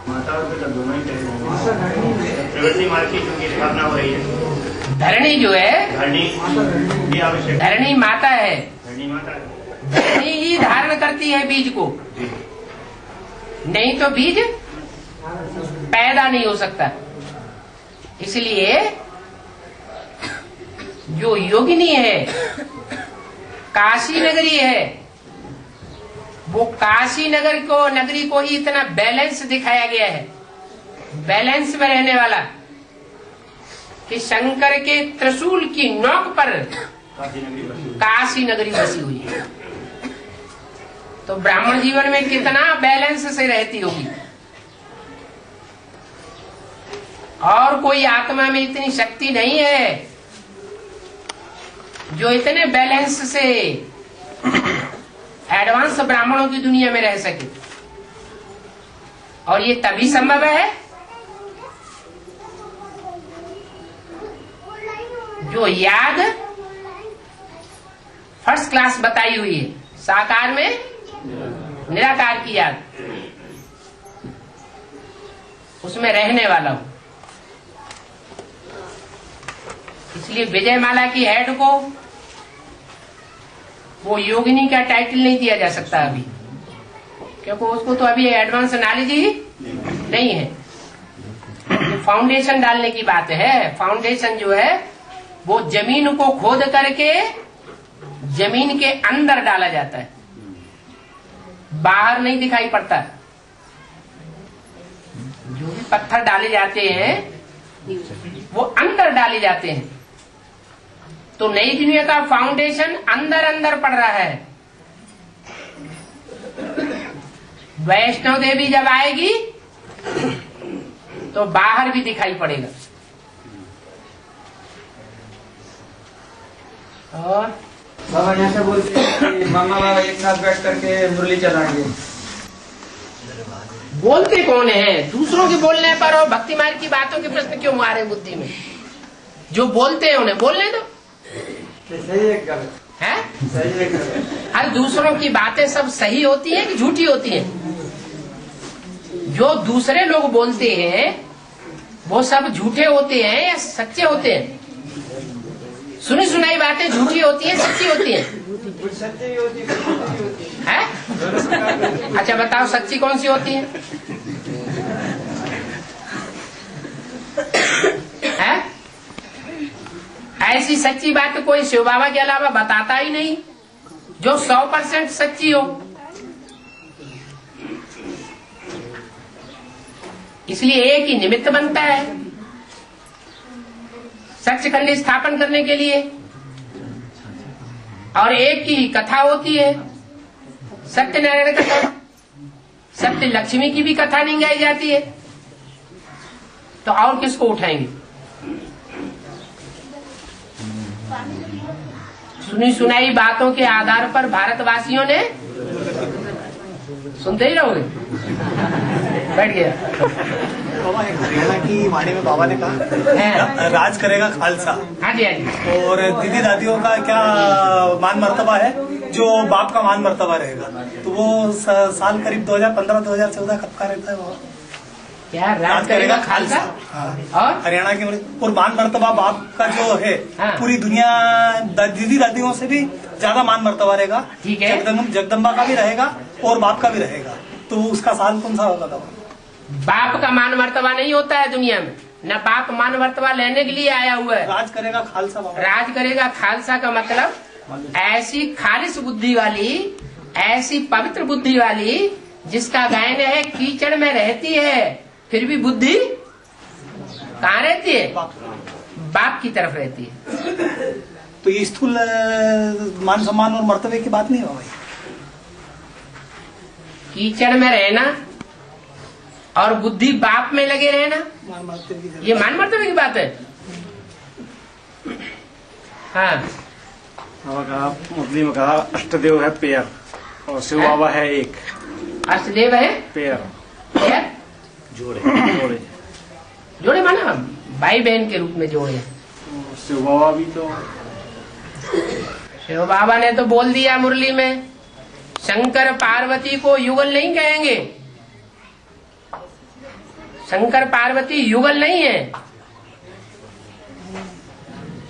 माता और पिता दोनों ही प्रवृत्ति मार्ग की चूंकि स्थापना हो रही है। धरणी जो है, धरणी भी आवश्यक, धरणी माता है, धरणी माता है। धरणी ही धारण करती है बीज को, नहीं तो बीज पैदा नहीं हो सकता। इसलिए जो योगिनी है, काशी नगरी है, वो काशी नगरी को ही इतना बैलेंस दिखाया गया है, बैलेंस में रहने वाला, कि शंकर के त्रिशूल की नोक पर काशी नगरी बसी हुई है। तो ब्राह्मण जीवन में कितना बैलेंस से रहती होगी। और कोई आत्मा में इतनी शक्ति नहीं है जो इतने बैलेंस से एडवांस ब्राह्मणों की दुनिया में रह सके। और ये तभी संभव है जो याद फर्स्ट क्लास बताई हुई है, साकार में निराकार की याद, उसमें रहने वाला हूं। इसलिए विजयमाला की हेड को वो योगिनी का टाइटल नहीं दिया जा सकता अभी, क्योंकि उसको तो अभी एडवांस नॉलेज ही नहीं है। तो फाउंडेशन डालने की बात है। फाउंडेशन जो है वो जमीन को खोद करके जमीन के अंदर डाला जाता है, बाहर नहीं दिखाई पड़ता। जो भी पत्थर डाले जाते हैं वो अंदर डाले जाते हैं। तो नई दुनिया का फाउंडेशन अंदर अंदर पड़ रहा है। वैष्णव देवी जब आएगी तो बाहर भी दिखाई पड़ेगा। और बाबा जैसे बोलते हैं कि मामा बाबा एक साथ बैठ करके मुरली चलाएंगे, बोलते कौन है? दूसरों के बोलने पर और भक्ति मार्ग की बातों के प्रश्न क्यों मारे बुद्धि में? जो बोलते हैं उन्हें बोलने दो। सही है गलत है? सही है गलत। अरे दूसरों की बातें सब सही होती हैं कि झूठी होती हैं? जो दूसरे लोग बोलते हैं वो सब झूठे होते हैं या सच्चे होते हैं? सुनी सुनाई बातें झूठी होती हैं, सच्ची होती हैं? सच्ची होती है? अच्छा बताओ सच्ची कौन सी होती है? है? ऐसी सच्ची बात कोई शिव बाबा के अलावा बताता ही नहीं जो 100% सच्ची हो। इसलिए एक ही निमित्त बनता है सच खंड स्थापन करने के लिए, और एक की कथा होती है सत्यनारायण कथा। सत्य लक्ष्मी की भी कथा नहीं गाई जाती है तो और किसको उठाएंगे? सुनी सुनाई बातों के आधार पर भारतवासियों ने, सुनते ही रहोगे, बैठ गया। बाबा एक हरियाणा की वाणी में बाबा ने कहा राज करेगा खालसा। हाँ जी, हाँ जी। और दीदी दादियों का क्या मान मर्तबा है जो बाप का मान मर्तबा रहेगा? तो वो साल करीब 2015-2014 कब का रहता है बाबा? क्या राज करेगा खालसा? और हरियाणा के और मान मर्तबा बाप का जो है पूरी दुनिया दीदी दादियों से भी ज्यादा मान मर्तबा रहेगा। ठीक है। जगदम्बा का भी रहेगा और बाप का भी रहेगा। तो उसका साल कौन सा होगा? बाप का मान मर्तबा नहीं होता है दुनिया में, न बाप मान मर्तबा लेने के लिए आया हुआ है। राज करेगा खालसा बाबा। राज करेगा खालसा का मतलब ऐसी खालिश बुद्धि वाली, ऐसी पवित्र बुद्धि वाली जिसका गायन है कीचड़ में रहती है फिर भी बुद्धि कहाँ रहती है? बाप की तरफ रहती है। तो ये स्थूल मान सम्मान और मर्तबे की बात नहीं है भाई। कीचड़ में रहना और बुद्धि बाप में लगे रहना, ये मान मर्तबे की बात है। हाँ, कहा मुरली में कहा अष्टदेव है पेयर और शिव बाबा है एक। अष्टदेव है पेयर जोड़े जोड़े जोड़े माना भाई बहन के रूप में जोड़े। शिव बाबा भी तो, शिव बाबा ने तो बोल दिया मुरली में, शंकर पार्वती को युगल नहीं कहेंगे। शंकर पार्वती युगल नहीं है।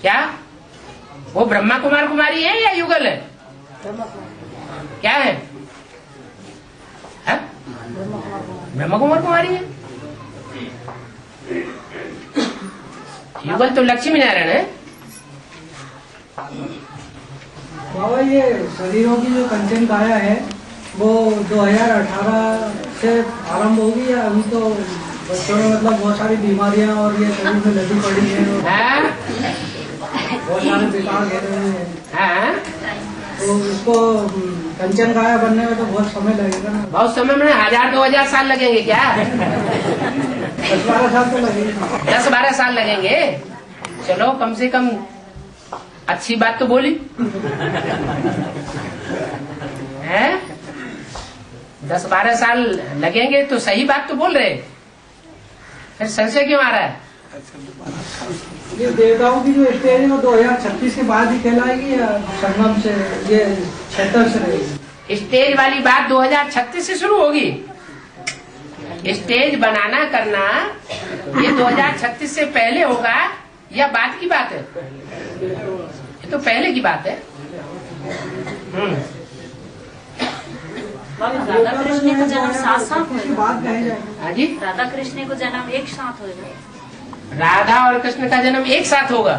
क्या वो ब्रह्मा कुमार कुमारी है या युगल है? क्या है? ब्रह्मा कुमार कुमारी है। युगल तो लक्ष्मी नारायण है। बाबा ये शरीरों की जो कंचन काया है वो 2018 से आरंभ होगी या अभी तो बच्चों में मतलब बहुत सारी बीमारियां और ये शरीर में लगी पड़ी है, बहुत सारे विकार घेरे हुए हैं, तो इसको कंचन काया बनने में तो बहुत समय लगेगा ना? बहुत समय में 1000-2000 साल लगेंगे। क्या 10-12 साल तो लगेगा। 10-12 साल लगेंगे। चलो कम से कम अच्छी बात तो बोली है। 10-12 साल लगेंगे तो सही बात तो बोल रहे, फिर संशय क्यों आ रहा है? ये देवताओं की जो स्टेज है वो 2036 के बाद ही कहलाएगी या संगम से ये 76 से रहेगी? स्टेज वाली बात 2036 से शुरू होगी। स्टेज बनाना करना ये 2036 से पहले होगा या बाद की बात है? ये तो पहले की बात है। राधा कृष्ण को जन्म साथ साथ होगा। हाँ जी, राधा कृष्ण को जन्म एक साथ होगा। राधा और कृष्ण का जन्म एक साथ होगा,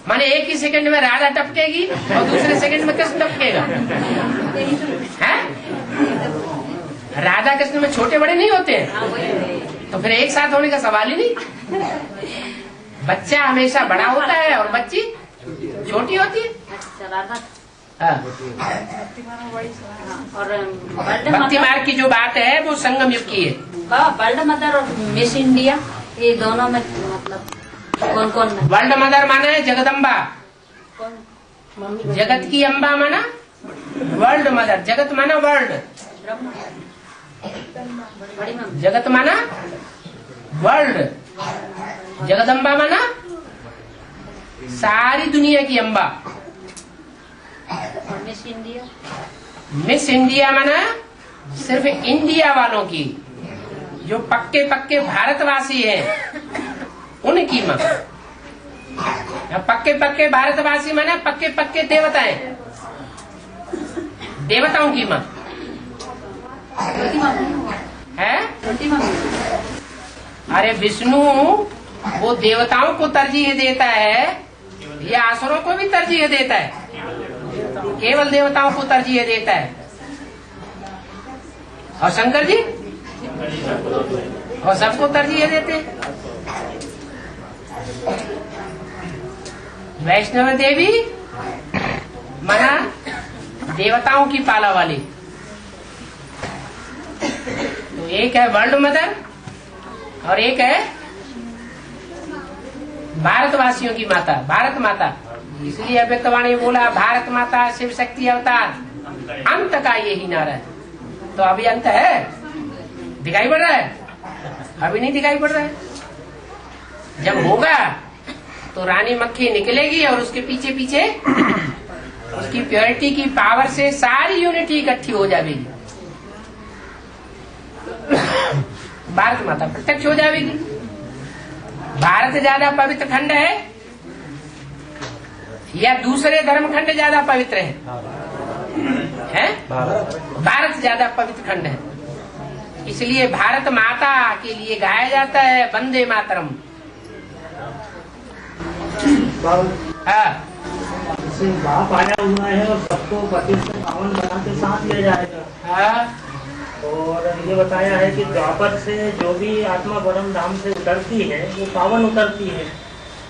माने एक ही सेकंड में राधा टपकेगी और दूसरे सेकंड में कृष्ण टपकेगा। हैं? राधा कृष्ण में छोटे बड़े नहीं होते हैं, तो फिर एक साथ होने का सवाल ही नहीं। बच्चा हमेशा बड़ा होता है और बच्ची छोटी होती है। अच्छा, राधा हाँ। और भक्ति मार्ग की जो बात है वो संगम युग की है। वर्ल्ड मदर और मिस इंडिया, ये दोनों में मतलब कौन कौन है? वर्ल्ड मदर माना है जगदम्बा, जगत की अम्बा माना वर्ल्ड मदर, जगत माना वर्ल्ड, जगत माना वर्ल्ड, जगदम्बा माना सारी दुनिया की अम्बा। और मिस इंडिया? मिस इंडिया माना सिर्फ इंडिया वालों की, जो पक्के पक्के भारतवासी हैं उनकी माँ। पक्के पक्के भारतवासी माना पक्के पक्के देवताएं, देवताओं की माँ है। अरे विष्णु वो देवताओं को तरजीह देता है या असुरों को भी तरजीह देता है? केवल देवताओं को तरजीह देता है। और शंकर जी और सबको तरजीह देते हैं। वैष्णव देवी मना देवताओं की पाला वाली। तो एक है वर्ल्ड मदर और एक है भारतवासियों की माता, भारत माता। इसलिए अव्यक्तवाणी बोला भारत माता शिव शक्ति अवतार, अंत का यही नारा है। तो अभी अंत है? दिखाई पड़ रहा है? अभी नहीं दिखाई पड़ रहा है। जब होगा तो रानी मक्खी निकलेगी और उसके पीछे पीछे उसकी प्योरिटी की पावर से सारी यूनिटी इकट्ठी हो जाएगी। भारत माता प्रत्यक्ष हो जाएगी। भारत ज्यादा पवित्र खंड है या दूसरे धर्म खंड ज्यादा पवित्र है? भारत ज्यादा पवित्र खंड है। इसलिए भारत माता के लिए गाया जाता है वंदे मातरम। हाँ, बाप आया हुआ है और सबको पति से पावन बना के साथ ले जाएगा। हाँ, और ये बताया है कि द्वापर से जो भी आत्मा परम धाम से उतरती है वो पावन उतरती है,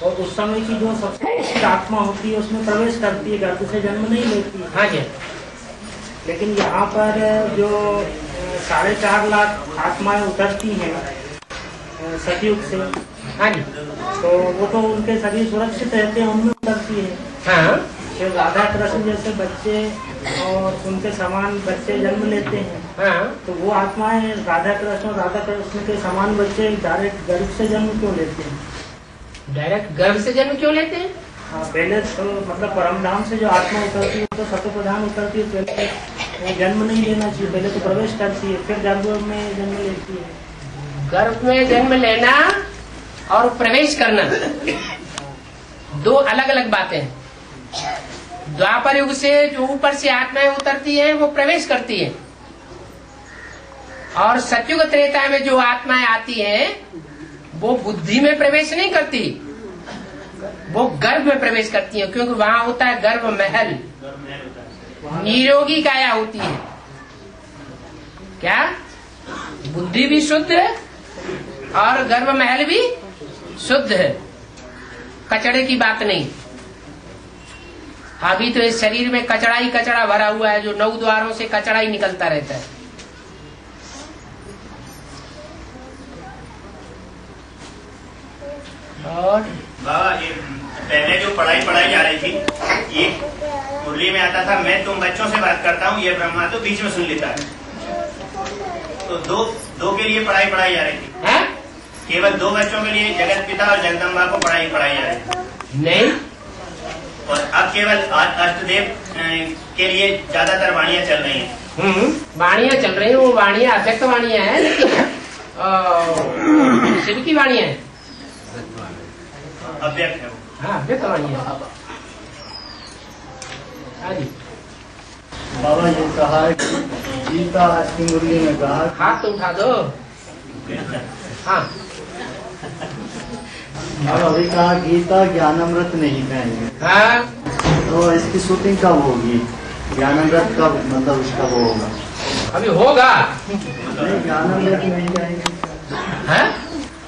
और उस समय की जो सबसे आत्मा होती है उसमें प्रवेश करती है, गर्भ से जन्म नहीं लेती। हाँ जी। लेकिन यहाँ पर जो 4.5 लाख आत्माएं उतरती हैं सतयुग से, हाँ जी, तो वो तो उनके शरीर सुरक्षित रहते हैं, उनमें उतरती है। हाँ, फिर राधा कृष्ण जैसे बच्चे और उनके समान बच्चे जन्म लेते हैं, हाँ, तो वो आत्माएं राधा कृष्ण के समान बच्चे डायरेक्ट गर्भ से जन्म क्यों लेते हैं? डायरेक्ट गर्भ से जन्म क्यों लेते हैं? हाँ, पहले तो मतलब परमधाम से जो आत्मा उतरती है तो सत्य प्रधान उतरती है, पहले जन्म नहीं लेना चाहिए, पहले तो प्रवेश करती है फिर गर्भ में जन्म लेती है। गर्भ में जन्म लेना और प्रवेश करना दो अलग अलग बातें हैं। द्वापर युग से जो ऊपर से आत्माएं उतरती हैं वो प्रवेश करती हैं, और सतयुग त्रेता में जो आत्माएं आती हैं वो बुद्धि में प्रवेश नहीं करती, वो गर्भ में प्रवेश करती हैं, क्योंकि वहां होता है गर्भ महल, निरोगी काया होती है। क्या बुद्धि भी शुद्ध है और गर्भ महल भी शुद्ध है, कचड़े की बात नहीं। अभी तो इस शरीर में कचड़ा ही कचड़ा भरा हुआ है, जो 9 द्वारों से कचड़ा ही निकलता रहता है। और बाबा ये पहले जो पढ़ाई जा रही थी, ये मुरली में आता था मैं तुम बच्चों से बात करता हूँ, ये ब्रह्मा तो बीच में सुन लेता है। तो दो के लिए पढ़ाई पढ़ाई जा रही थी। है? केवल 2 बच्चों के लिए जगत पिता और जगदम्बा को पढ़ाई पढ़ाई जा रही थी। नहीं, और अब केवल अष्टदेव के लिए ज्यादातर वाणियां चल रही हैं। वाणियां चल रही हैं, वो वाणियां अव्यक्त वाणियां हैं, लेकिन शिव की वाणियां हैं, अव्यक्त है। हाँ, अव्यक्त वाणियां। हाँ जी, बाबा ये कहा है कि गीता की मुरली में कहा, हाथ तो उठा दो। हाँ, बाबा अभी कहा गीता ज्ञानामृत नहीं कहेंगे। हाँ, तो इसकी शूटिंग कब होगी? ज्ञानामृत कब, मतलब उसका वो होगा? अभी होगा। नहीं, ज्ञानामृत नहीं कहेंगे। है?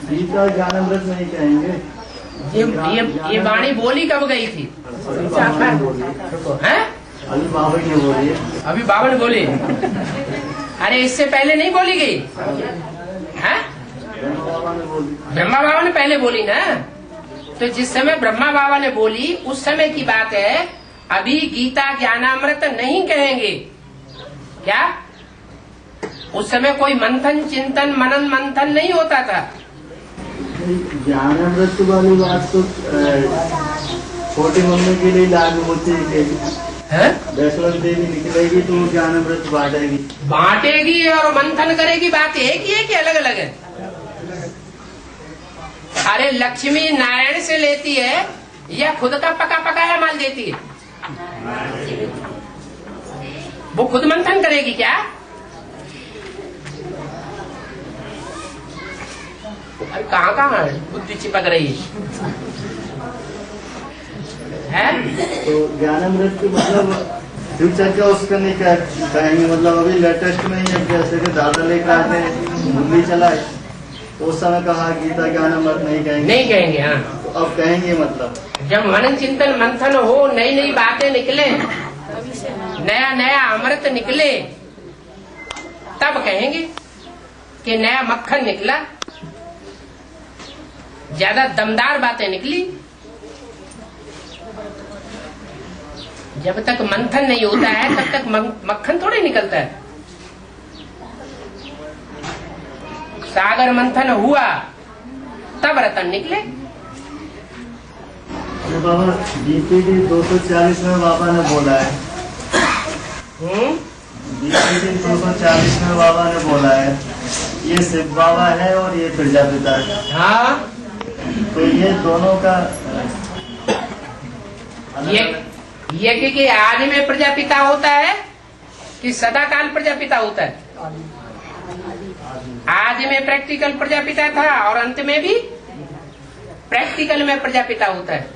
गीता ज्ञानामृत नहीं कहेंगे। ये वाणी बोली कब गई थी? है? अभी बाबा ने बोली है। अभी बाबा ने बोली? अरे इससे पहले नहीं बोली गई है? ब्रह्मा बाबा ने पहले बोली ना। तो जिस समय ब्रह्मा बाबा ने बोली उस समय की बात है। अभी गीता ज्ञानामृत नहीं कहेंगे। क्या? उस समय कोई मंथन चिंतन मनन मंथन नहीं होता था। ज्ञानामृत वाली बात तो छोटी मम्मी के लिए लागू होती है। वैष्णो देवी निकलेगी तो ज्ञानामृत बांटेगी और मंथन करेगी। बात एक ही है कि अलग अलग है? अरे लक्ष्मी नारायण से लेती है या खुद का पका पकाया माल देती है? वो खुद मंथन करेगी क्या? अरे कहाँ बुद्धि चिपक रही है? तो ज्ञानामृत की मतलब फ्यूचर का उसका नहीं कहेंगे। मतलब अभी लेटेस्ट में ही जैसे कि दादा लेकर आते हैं मुरली चलाए तो उस समय कहा गीता ज्ञानामृत नहीं कहेंगे। नहीं कहेंगे। हाँ, तो अब कहेंगे। मतलब जब मनन चिंतन मंथन हो, नई नई बातें निकले, नया नया अमृत निकले, तब कहेंगे कि नया मक्खन निकला, ज्यादा दमदार बातें निकली। जब तक मंथन नहीं होता है तब तक मक्खन थोड़े निकलता है। सागर मंथन हुआ तब रतन निकले। तो बाबा DPD 240 में बाबा ने बोला है। DPD 240 में बाबा ने बोला है ये शिव बाबा है और ये प्रजापिता है। हाँ, तो ये दोनों का ये कि आदि में प्रजापिता होता है कि सदा काल प्रजापिता होता है? आदि में प्रैक्टिकल प्रजापिता था और अंत में भी प्रैक्टिकल में प्रजापिता होता है।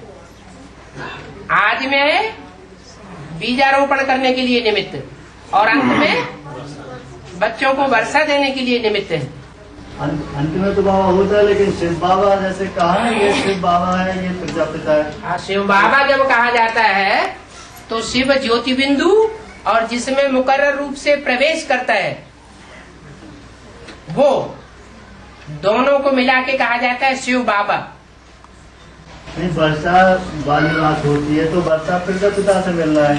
आदि में बीजारोपण करने के लिए निमित्त और अंत में बच्चों को वर्षा देने के लिए निमित्त है। अंत में तो बाबा होता है, लेकिन शिव बाबा जैसे कहा ना ये शिव बाबा है ये प्रजापिता है। शिव बाबा जब कहा जाता है तो शिव ज्योति बिंदु और जिसमें मुकर्रर रूप से प्रवेश करता है वो दोनों को मिला के कहा जाता है शिव बाबा। नहीं, वर्षा वाली बात होती है तो वर्षा प्रजापिता से मिल रहा है।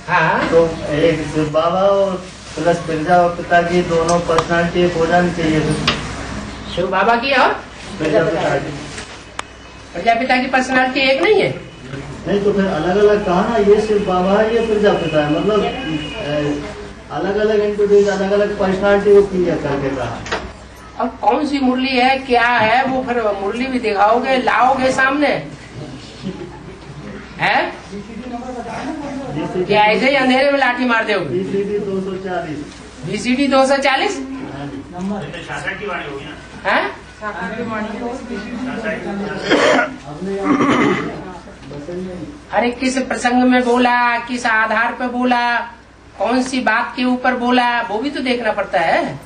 हाँ, तो एक शिव बाबा और प्लस प्रजापिता की दोनों पर्सनालिटी हो जानी चाहिए। शिव बाबा की और प्रजापिता की पर्सनालिटी एक नहीं है? नहीं, तो फिर अलग अलग कहा ना ये शिव बाबा है ये प्रजापिता है। मतलब अलग अलग इंट्रोड्यूस अलग अलग पर्सनालिटी को क्लियर करके कहा। अब कौन सी मुरली है क्या है वो फिर मुरली भी दिखाओगे लाओगे सामने है क्या? ऐसे ही अंधेरे में लाठी मार दोगे? BCD 240 BCD 240 की वाणी होगी ना? है? अरे किस प्रसंग में बोला, किस आधार पर बोला, कौन सी बात के ऊपर बोला, वो भी तो देखना पड़ता है।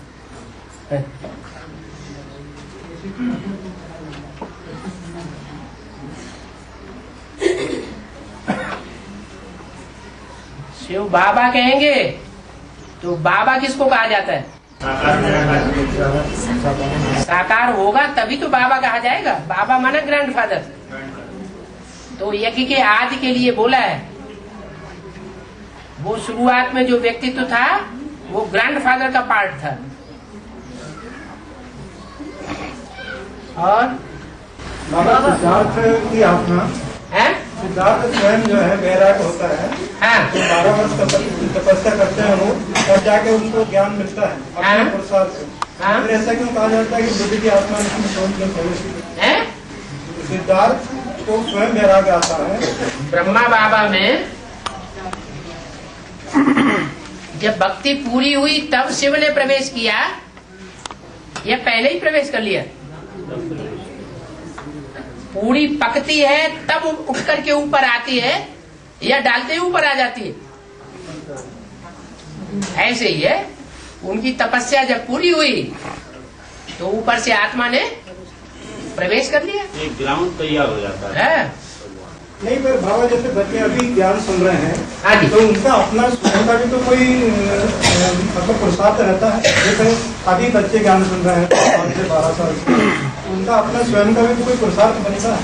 शिव बाबा कहेंगे तो बाबा किसको कहा जाता है? साकार होगा तभी तो बाबा कहा जाएगा। बाबा माना ग्रैंडफादर। तो यज्ञ के आदि के लिए बोला है। वो शुरुआत में जो व्यक्तित्व था वो ग्रैंडफादर का पार्ट था। और बाबा सिद्धार्थ की आत्मा है, सिद्धार्थ स्वयं जो है वैराग होता है। हाँ। तो 12 वर्ष तपस्या करते हैं वो, और जाके उनको ज्ञान मिलता है अपने पुरुषार्थ से। फिर ऐसा क्यों कहा जाता है कि बुद्धि की आत्मा इसमें प्रवेश की? सिद्धार्थ को स्वयं वैराग आता है। ब्रह्मा बाबा में जब भक्ति पूरी हुई तब शिव ने प्रवेश किया या पहले ही प्रवेश कर लिया? पूरी पकती है तब उठ करके ऊपर आती है या डालते ही ऊपर आ जाती है? ऐसे ही है, उनकी तपस्या जब पूरी हुई तो ऊपर से आत्मा ने प्रवेश कर लिया, एक ग्राउंड तैयार हो जाता है। नहीं, पर बाबा जैसे बच्चे अभी ज्ञान सुन रहे हैं, हाँ जी, तो उनका अपना स्वयं का भी तो कोई मतलब पुरुषार्थ रहता है। जैसे अभी बच्चे ज्ञान सुन रहे हैं 5 से 12 साल से, उनका अपना स्वयं का भी तो कोई पुरुषार्थ बनता है।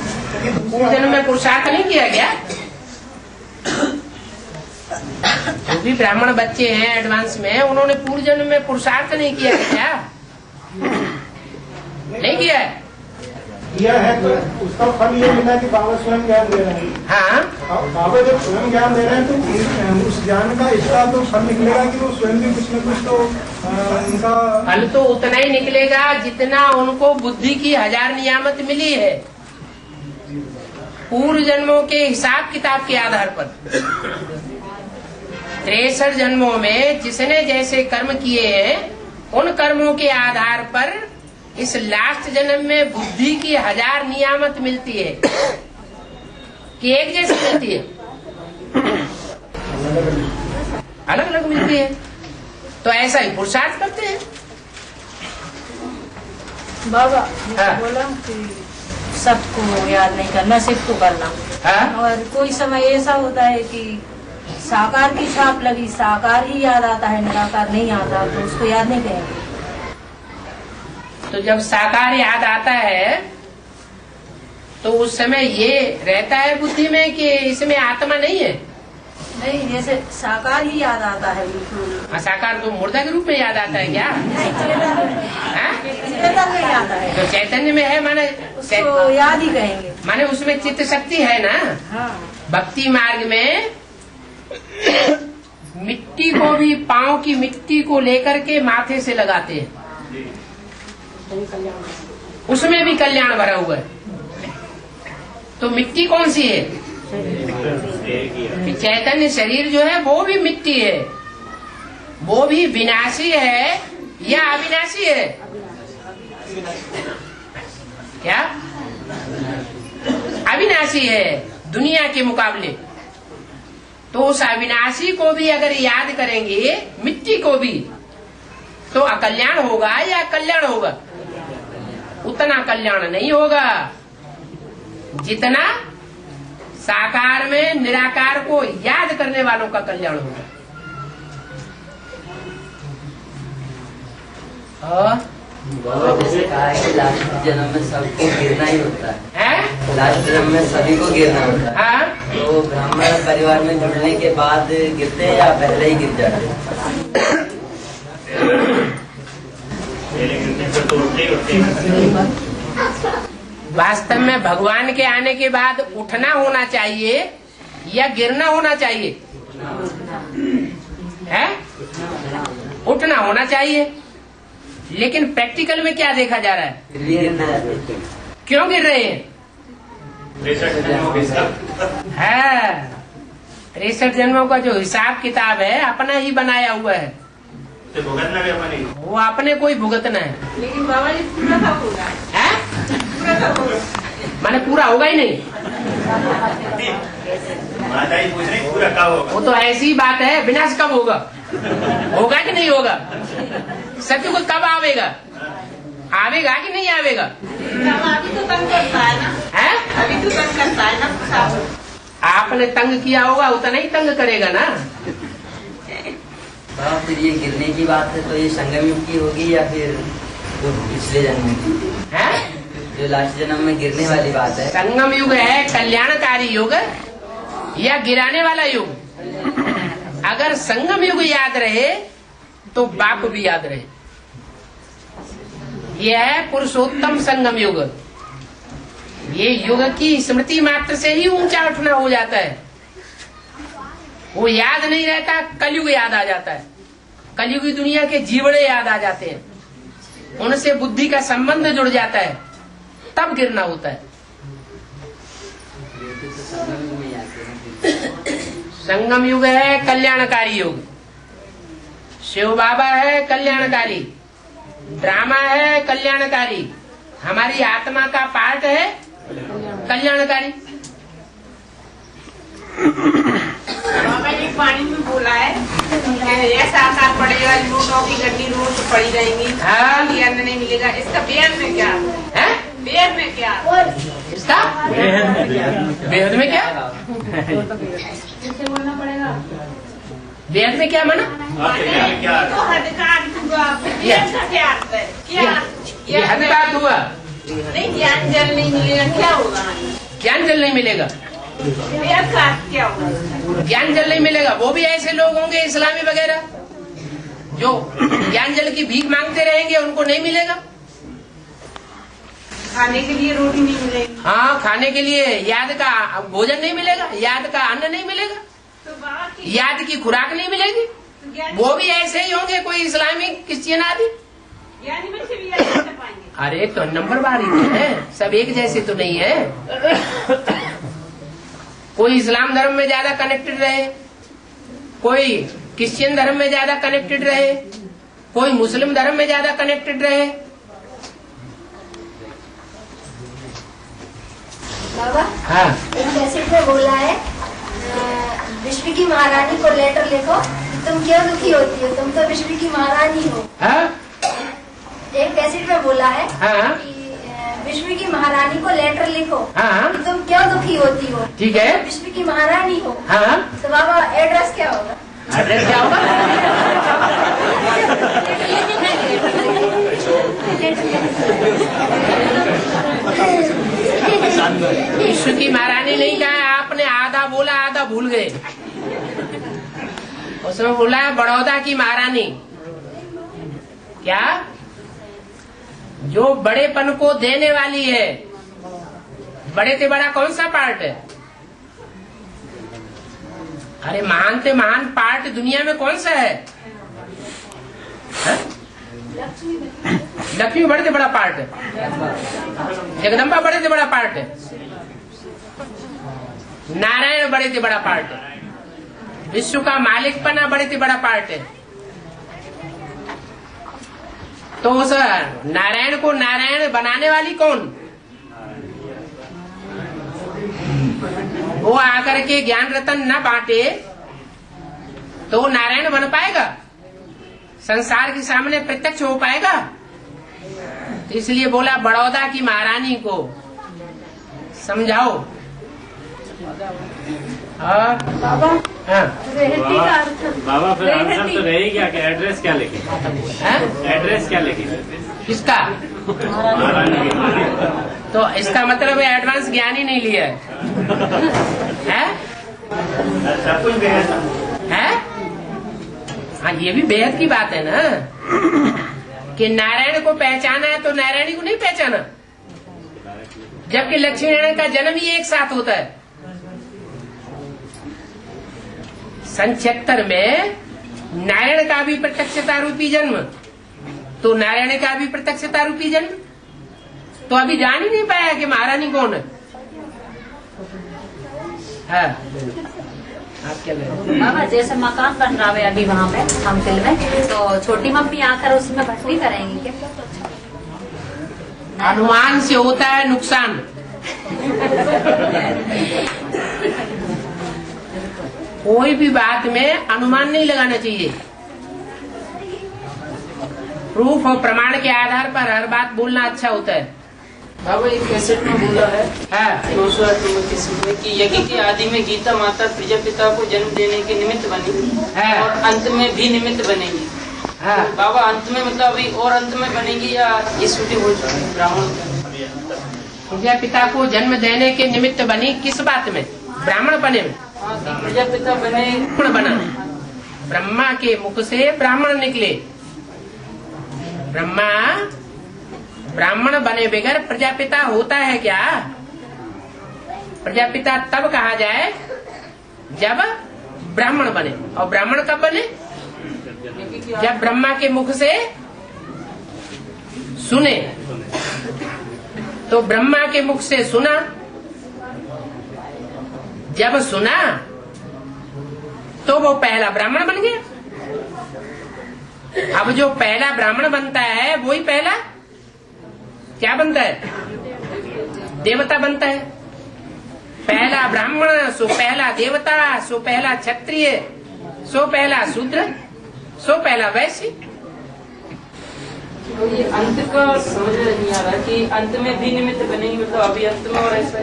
पूर्व जन्म में पुरुषार्थ नहीं किया गया? जो भी ब्राह्मण बच्चे हैं एडवांस में, उन्होंने पूर्व जन्म में पुरुषार्थ नहीं किया क्या? नहीं किया है? किया है, तो उसका फल ये मिला कि बाबा स्वयं ज्ञान दे रहे हैं। हाँ, बाबा जब स्वयं ज्ञान दे रहे हैं तो उस ज्ञान का इसका तो फल निकलेगा कि वो स्वयं भी कुछ न कुछ तो उनका फल तो उतना ही निकलेगा जितना उनको बुद्धि की 1000 नियामत मिली है पूर्व जन्मों के हिसाब किताब के आधार पर। 63 जन्मों में जिसने जैसे कर्म किए हैं उन कर्मों के आधार पर इस लास्ट जन्म में बुद्धि की 1000 नियामत मिलती है कि एक जैसी मिलती है? अलग अलग मिलती है। तो ऐसा ही पुरुषार्थ करते हैं। बाबा बोला कि सबको याद नहीं करना, सिर्फ को करना। और कोई समय ऐसा होता है कि साकार की छाप लगी, साकार ही याद आता है, निराकार नहीं आता, तो उसको याद नहीं करेंगे। तो जब साकार याद आता है तो उस समय ये रहता है बुद्धि में कि इसमें आत्मा नहीं है? नहीं, जैसे साकार ही याद आता है बिल्कुल। साकार तो मुर्दा के रूप में याद आता है क्या? चेतन में याद है। तो चैतन्य में है, माने उसको याद ही कहेंगे। माने उसमें चित्त शक्ति है ना। हाँ। भक्ति मार्ग में मिट्टी को भी पांव की मिट्टी को लेकर के माथे से लगाते हैं, उसमें भी कल्याण भरा हुआ है। तो मिट्टी कौन सी है? चैतन्य शरीर जो है वो भी मिट्टी है, वो भी विनाशी है या अविनाशी है? क्या? अविनाशी है दुनिया के मुकाबले। तो उस अविनाशी को भी अगर याद करेंगे, मिट्टी को भी, तो अकल्याण होगा या कल्याण होगा? उतना कल्याण नहीं होगा जितना साकार में निराकार को याद करने वालों का कल्याण होगा। जैसे कहा है कि लास्ट जन्म में सबको गिरना ही होता है, लास्ट जन्म में सभी को गिरना होता है। तो ब्राह्मण परिवार में जुड़ने के बाद गिरते हैं या पहले ही गिर जाते हैं? वास्तव में भगवान के आने के बाद उठना होना चाहिए या गिरना होना चाहिए? है? उठना होना चाहिए, लेकिन प्रैक्टिकल में क्या देखा जा रहा है? क्यों गिर रहे हैं? 63 जन्मों का जो हिसाब किताब है अपना ही बनाया हुआ है, तो भुगतना भी अपने, वो अपने को ही भुगतना है। लेकिन बाबा जी पूरा कब होगा? माने पूरा होगा ही नहीं। माता जी पूछ रही पूरा कब होगा? वो तो ऐसी बात है, विनाश कब होगा? होगा कि नहीं होगा? सत्य को कब आवेगा? आवेगा कि नहीं आवेगा? अभी तो तंग करता है ना। है? अभी तो तंग करता है ना। आपने तंग किया होगा, उतना ही तंग करेगा ना। फिर ये गिरने की बात है तो ये संगम युग की होगी या फिर जो पिछले जन्म की है? जो लास्ट जन्म में गिरने वाली बात है? संगम युग है कल्याणकारी युग या गिराने वाला युग? अगर संगम युग याद रहे तो बाप भी याद रहे। यह है पुरुषोत्तम संगम युग। ये युग की स्मृति मात्र से ही ऊंचा उठना हो जाता है। वो याद नहीं रहता, कलयुग याद आ जाता है। कलयुगी दुनिया के जीवड़े याद आ जाते हैं, उनसे बुद्धि का संबंध जुड़ जाता है, तब गिरना होता है। संगम युग है कल्याणकारी युग। शिव बाबा है कल्याणकारी, ड्रामा है कल्याणकारी, हमारी आत्मा का पार्ट है कल्याणकारी। बाबा ये पानी में बोला है ऐसा आकार पड़ेगा, लूटों की गड्डी रोज पड़ी रहेंगी, अन्न नहीं मिलेगा। इसका बेहद में क्या है? बेहद में क्या इसका बेहद में क्या बोलना पड़ेगा? बेहद में क्या माना? तो हद का बेहद का क्या अर्थ है? ये हद बात हुआ नहीं, ज्ञान जल नहीं मिलेगा, क्या होगा? ज्ञान जल नहीं मिलेगा, बेहद का अर्थ क्या होगा? ज्ञान जल नहीं मिलेगा। वो भी ऐसे लोग होंगे इस्लामी वगैरह जो ज्ञान जल की भीख मांगते रहेंगे, उनको नहीं मिलेगा। खाने के लिए रोटी नहीं मिलेगी। हाँ, खाने के लिए याद का भोजन नहीं मिलेगा, याद का अन्न नहीं मिलेगा, तो याद की खुराक नहीं मिलेगी। वो भी ऐसे ही होंगे, कोई इस्लामी क्रिश्चियन आदि। यानी बच्चे भी याद कर पाएंगे। अरे तो नंबरवार ही है, सब एक जैसे तो नहीं है। कोई इस्लाम धर्म में ज्यादा कनेक्टेड रहे, कोई क्रिश्चियन धर्म में ज्यादा कनेक्टेड रहे, कोई मुस्लिम धर्म में ज्यादा कनेक्टेड रहे। बाबा, हाँ, एक कैसेट में बोला है विश्व की महारानी को लेटर लिखो, तुम क्यों दुखी होती हो, तुम तो विश्व की महारानी हो। हाँ? एक कैसेट में बोला है हाँ? कि विश्व की महारानी को लेटर लिखो, हाँ? कि तुम क्यों दुखी होती हो, ठीक है, विश्व की महारानी हो। हाँ? तो बाबा एड्रेस क्या होगा? एड्रेस क्या होगा? विश्व की महारानी नहीं कहा आपने, आधा बोला आधा भूल गए। उसमें बोला है बड़ौदा की महारानी। क्या? जो बड़ेपन को देने वाली है। बड़े से बड़ा कौन सा पार्ट है? अरे महान से महान पार्ट दुनिया में कौन सा है? लक्ष्मी बड़े से बड़ा पार्ट है, जगदम्बा बड़े से बड़ा पार्ट है, नारायण बड़े से बड़ा पार्ट है, विश्व का मालिकपना बड़े से बड़ा पार्ट है। तो उस नारायण को नारायण बनाने वाली कौन? वो आकर के ज्ञान रतन न बांटे तो नारायण बन पाएगा, संसार के सामने प्रत्यक्ष हो पाएगा? तो इसलिए बोला बड़ौदा की महारानी को समझाओ। बाबा फिर आंसर तो रहेगी क्या, एड्रेस क्या लिखे? एड्रेस क्या लिखे? किसका? तो इसका मतलब है एडवांस ज्ञान ही नहीं लिया है? सब कुछ है? हाँ, ये भी बेहद की बात है ना कि नारायण को पहचाना है तो नारायणी को नहीं पहचाना, जबकि लक्ष्मी नारायण का जन्म ही एक साथ होता है। सन 76 में नारायण का भी प्रत्यक्षता रूपी जन्म, तो नारायण का भी प्रत्यक्षता रूपी जन्म, तो अभी जान ही नहीं पाया कि महारानी कौन है। हाँ, आप क्या बाबा जैसे मकान बन रहा है अभी वहाँ पे हमकिल में, तो छोटी मम्मी आकर उसमें भर्ती करेंगी क्या? अनुमान से होता है नुकसान। कोई भी बात में अनुमान नहीं लगाना चाहिए। प्रूफ और प्रमाण के आधार पर हर बात बोलना अच्छा होता है। बाबा एक कैसेट में बोला है 238 में कि यज्ञ के आदि में गीता माता प्रजापिता को जन्म देने के निमित्त बनी और अंत में भी निमित्त बनेगी। तो बाबा अंत में मतलब अभी और अंत में बनेगी या ये छुट्टी हो चुकी है? ब्राह्मण प्रजापिता को जन्म देने के निमित्त बनी किस बात में? ब्राह्मण बने में? प्रजापिता बने बना ब्रह्मा के मुख से ब्राह्मण निकले। ब्रह्मा ब्राह्मण बने बगैर प्रजापिता होता है क्या? प्रजापिता तब कहा जाए जब ब्राह्मण बने। और ब्राह्मण कब बने? जब ब्रह्मा के मुख से सुने। तो ब्रह्मा के मुख से सुना, जब सुना तो वो पहला ब्राह्मण बन गया। अब जो पहला ब्राह्मण बनता है वही पहला क्या बनता है? देवता बनता है। पहला ब्राह्मण सो पहला देवता, सो पहला क्षत्रिय, सो पहला शूद्र, सो पहला वैश्य। तो ये अंत का समझ नहीं आ रहा कि अंत में भी निमित्त बनेंगे, मतलब अभी अंत में और ऐसा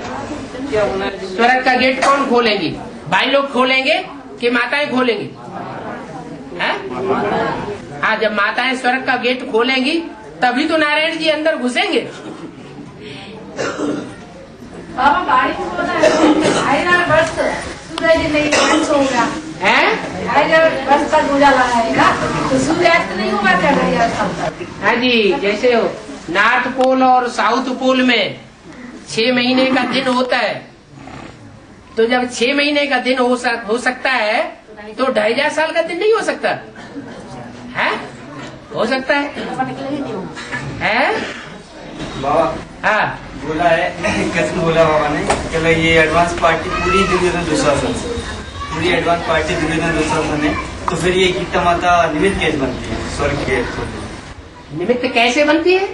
क्या होना है? स्वर्ग का गेट कौन खोलेंगी? भाई लोग खोलेंगे कि माताएं खोलेंगी? हाँ, जब माताएं स्वर्ग का गेट खोलेंगी तभी तो नारायण जी अंदर घुसेंगे। बाबा गाड़ी में बोला है बस सूरज नहीं बंद होगा है, बस तक उजाला आएगा तो सूर्यास्त नहीं होगा क्या? हाँ जी, जैसे नॉर्थ पोल और साउथ पोल में 6 महीने का दिन होता है, तो जब 6 महीने का दिन हो सकता है तो 2500 साल का दिन नहीं हो सकता है? हो सकता है? बाबा हाँ बोला है, कैसे बोला बाबा ने, चलो ये एडवांस पार्टी पूरी दुनिया में दुशासन, पूरी एडवांस पार्टी दुनिया में दुशासन है, तो फिर ये गीता माता निमित्त कैसे बनती है? स्वर्ग के निमित्त कैसे बनती है?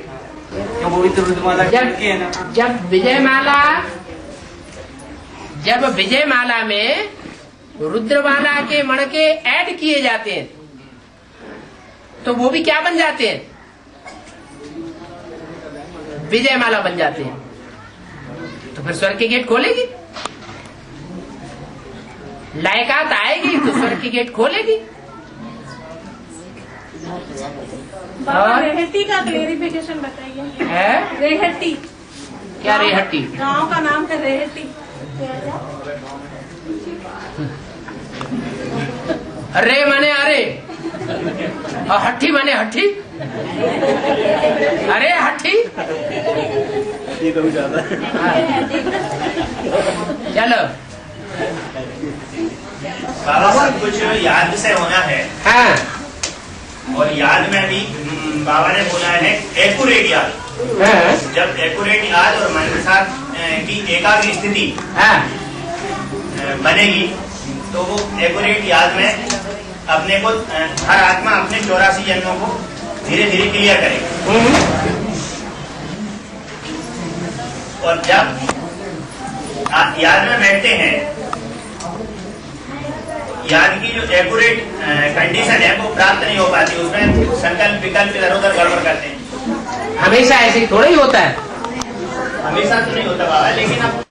क्या वो भी तो रुद्रमाला के है ना? जब विजयमाला में रुद्रमाला के मणके ऐड किए जाते हैं तो वो भी क्या बन जाते हैं? विजयमाला बन जाते हैं। तो फिर स्वर्ग के गेट खोलेगी, लायकात आएगी तो स्वर्ग के गेट खोलेगी। बाबा रेहटी का क्लेरिफिकेशन बताइए। है रेहटी क्या? रेहटी गांव का नाम है रेहटी। रे माने अरे और हट्ठी माने हट्ठी। अरे हट्ठी ये तो ज्यादा चलो बाबा सब कुछ याद से होना है। हाँ, और याद में भी बाबा ने बोला है एक्यूरेट याद। जब एक्यूरेट याद और मन के साथ की एकाग्र स्थिति बनेगी तो वो एक्यूरेट याद में अपने को हर आत्मा अपने 84 जन्मों को धीरे धीरे क्लियर करेगी। और जब याद में बैठते हैं, याद की जो एक्यूरेट कंडीशन है वो प्राप्त नहीं हो पाती, उसमें संकल्प विकल्प इधर उधर गड़बड़ करते हैं। हमेशा ऐसे ही थोड़ा ही होता है। हमेशा तो नहीं होता बाबा, लेकिन अब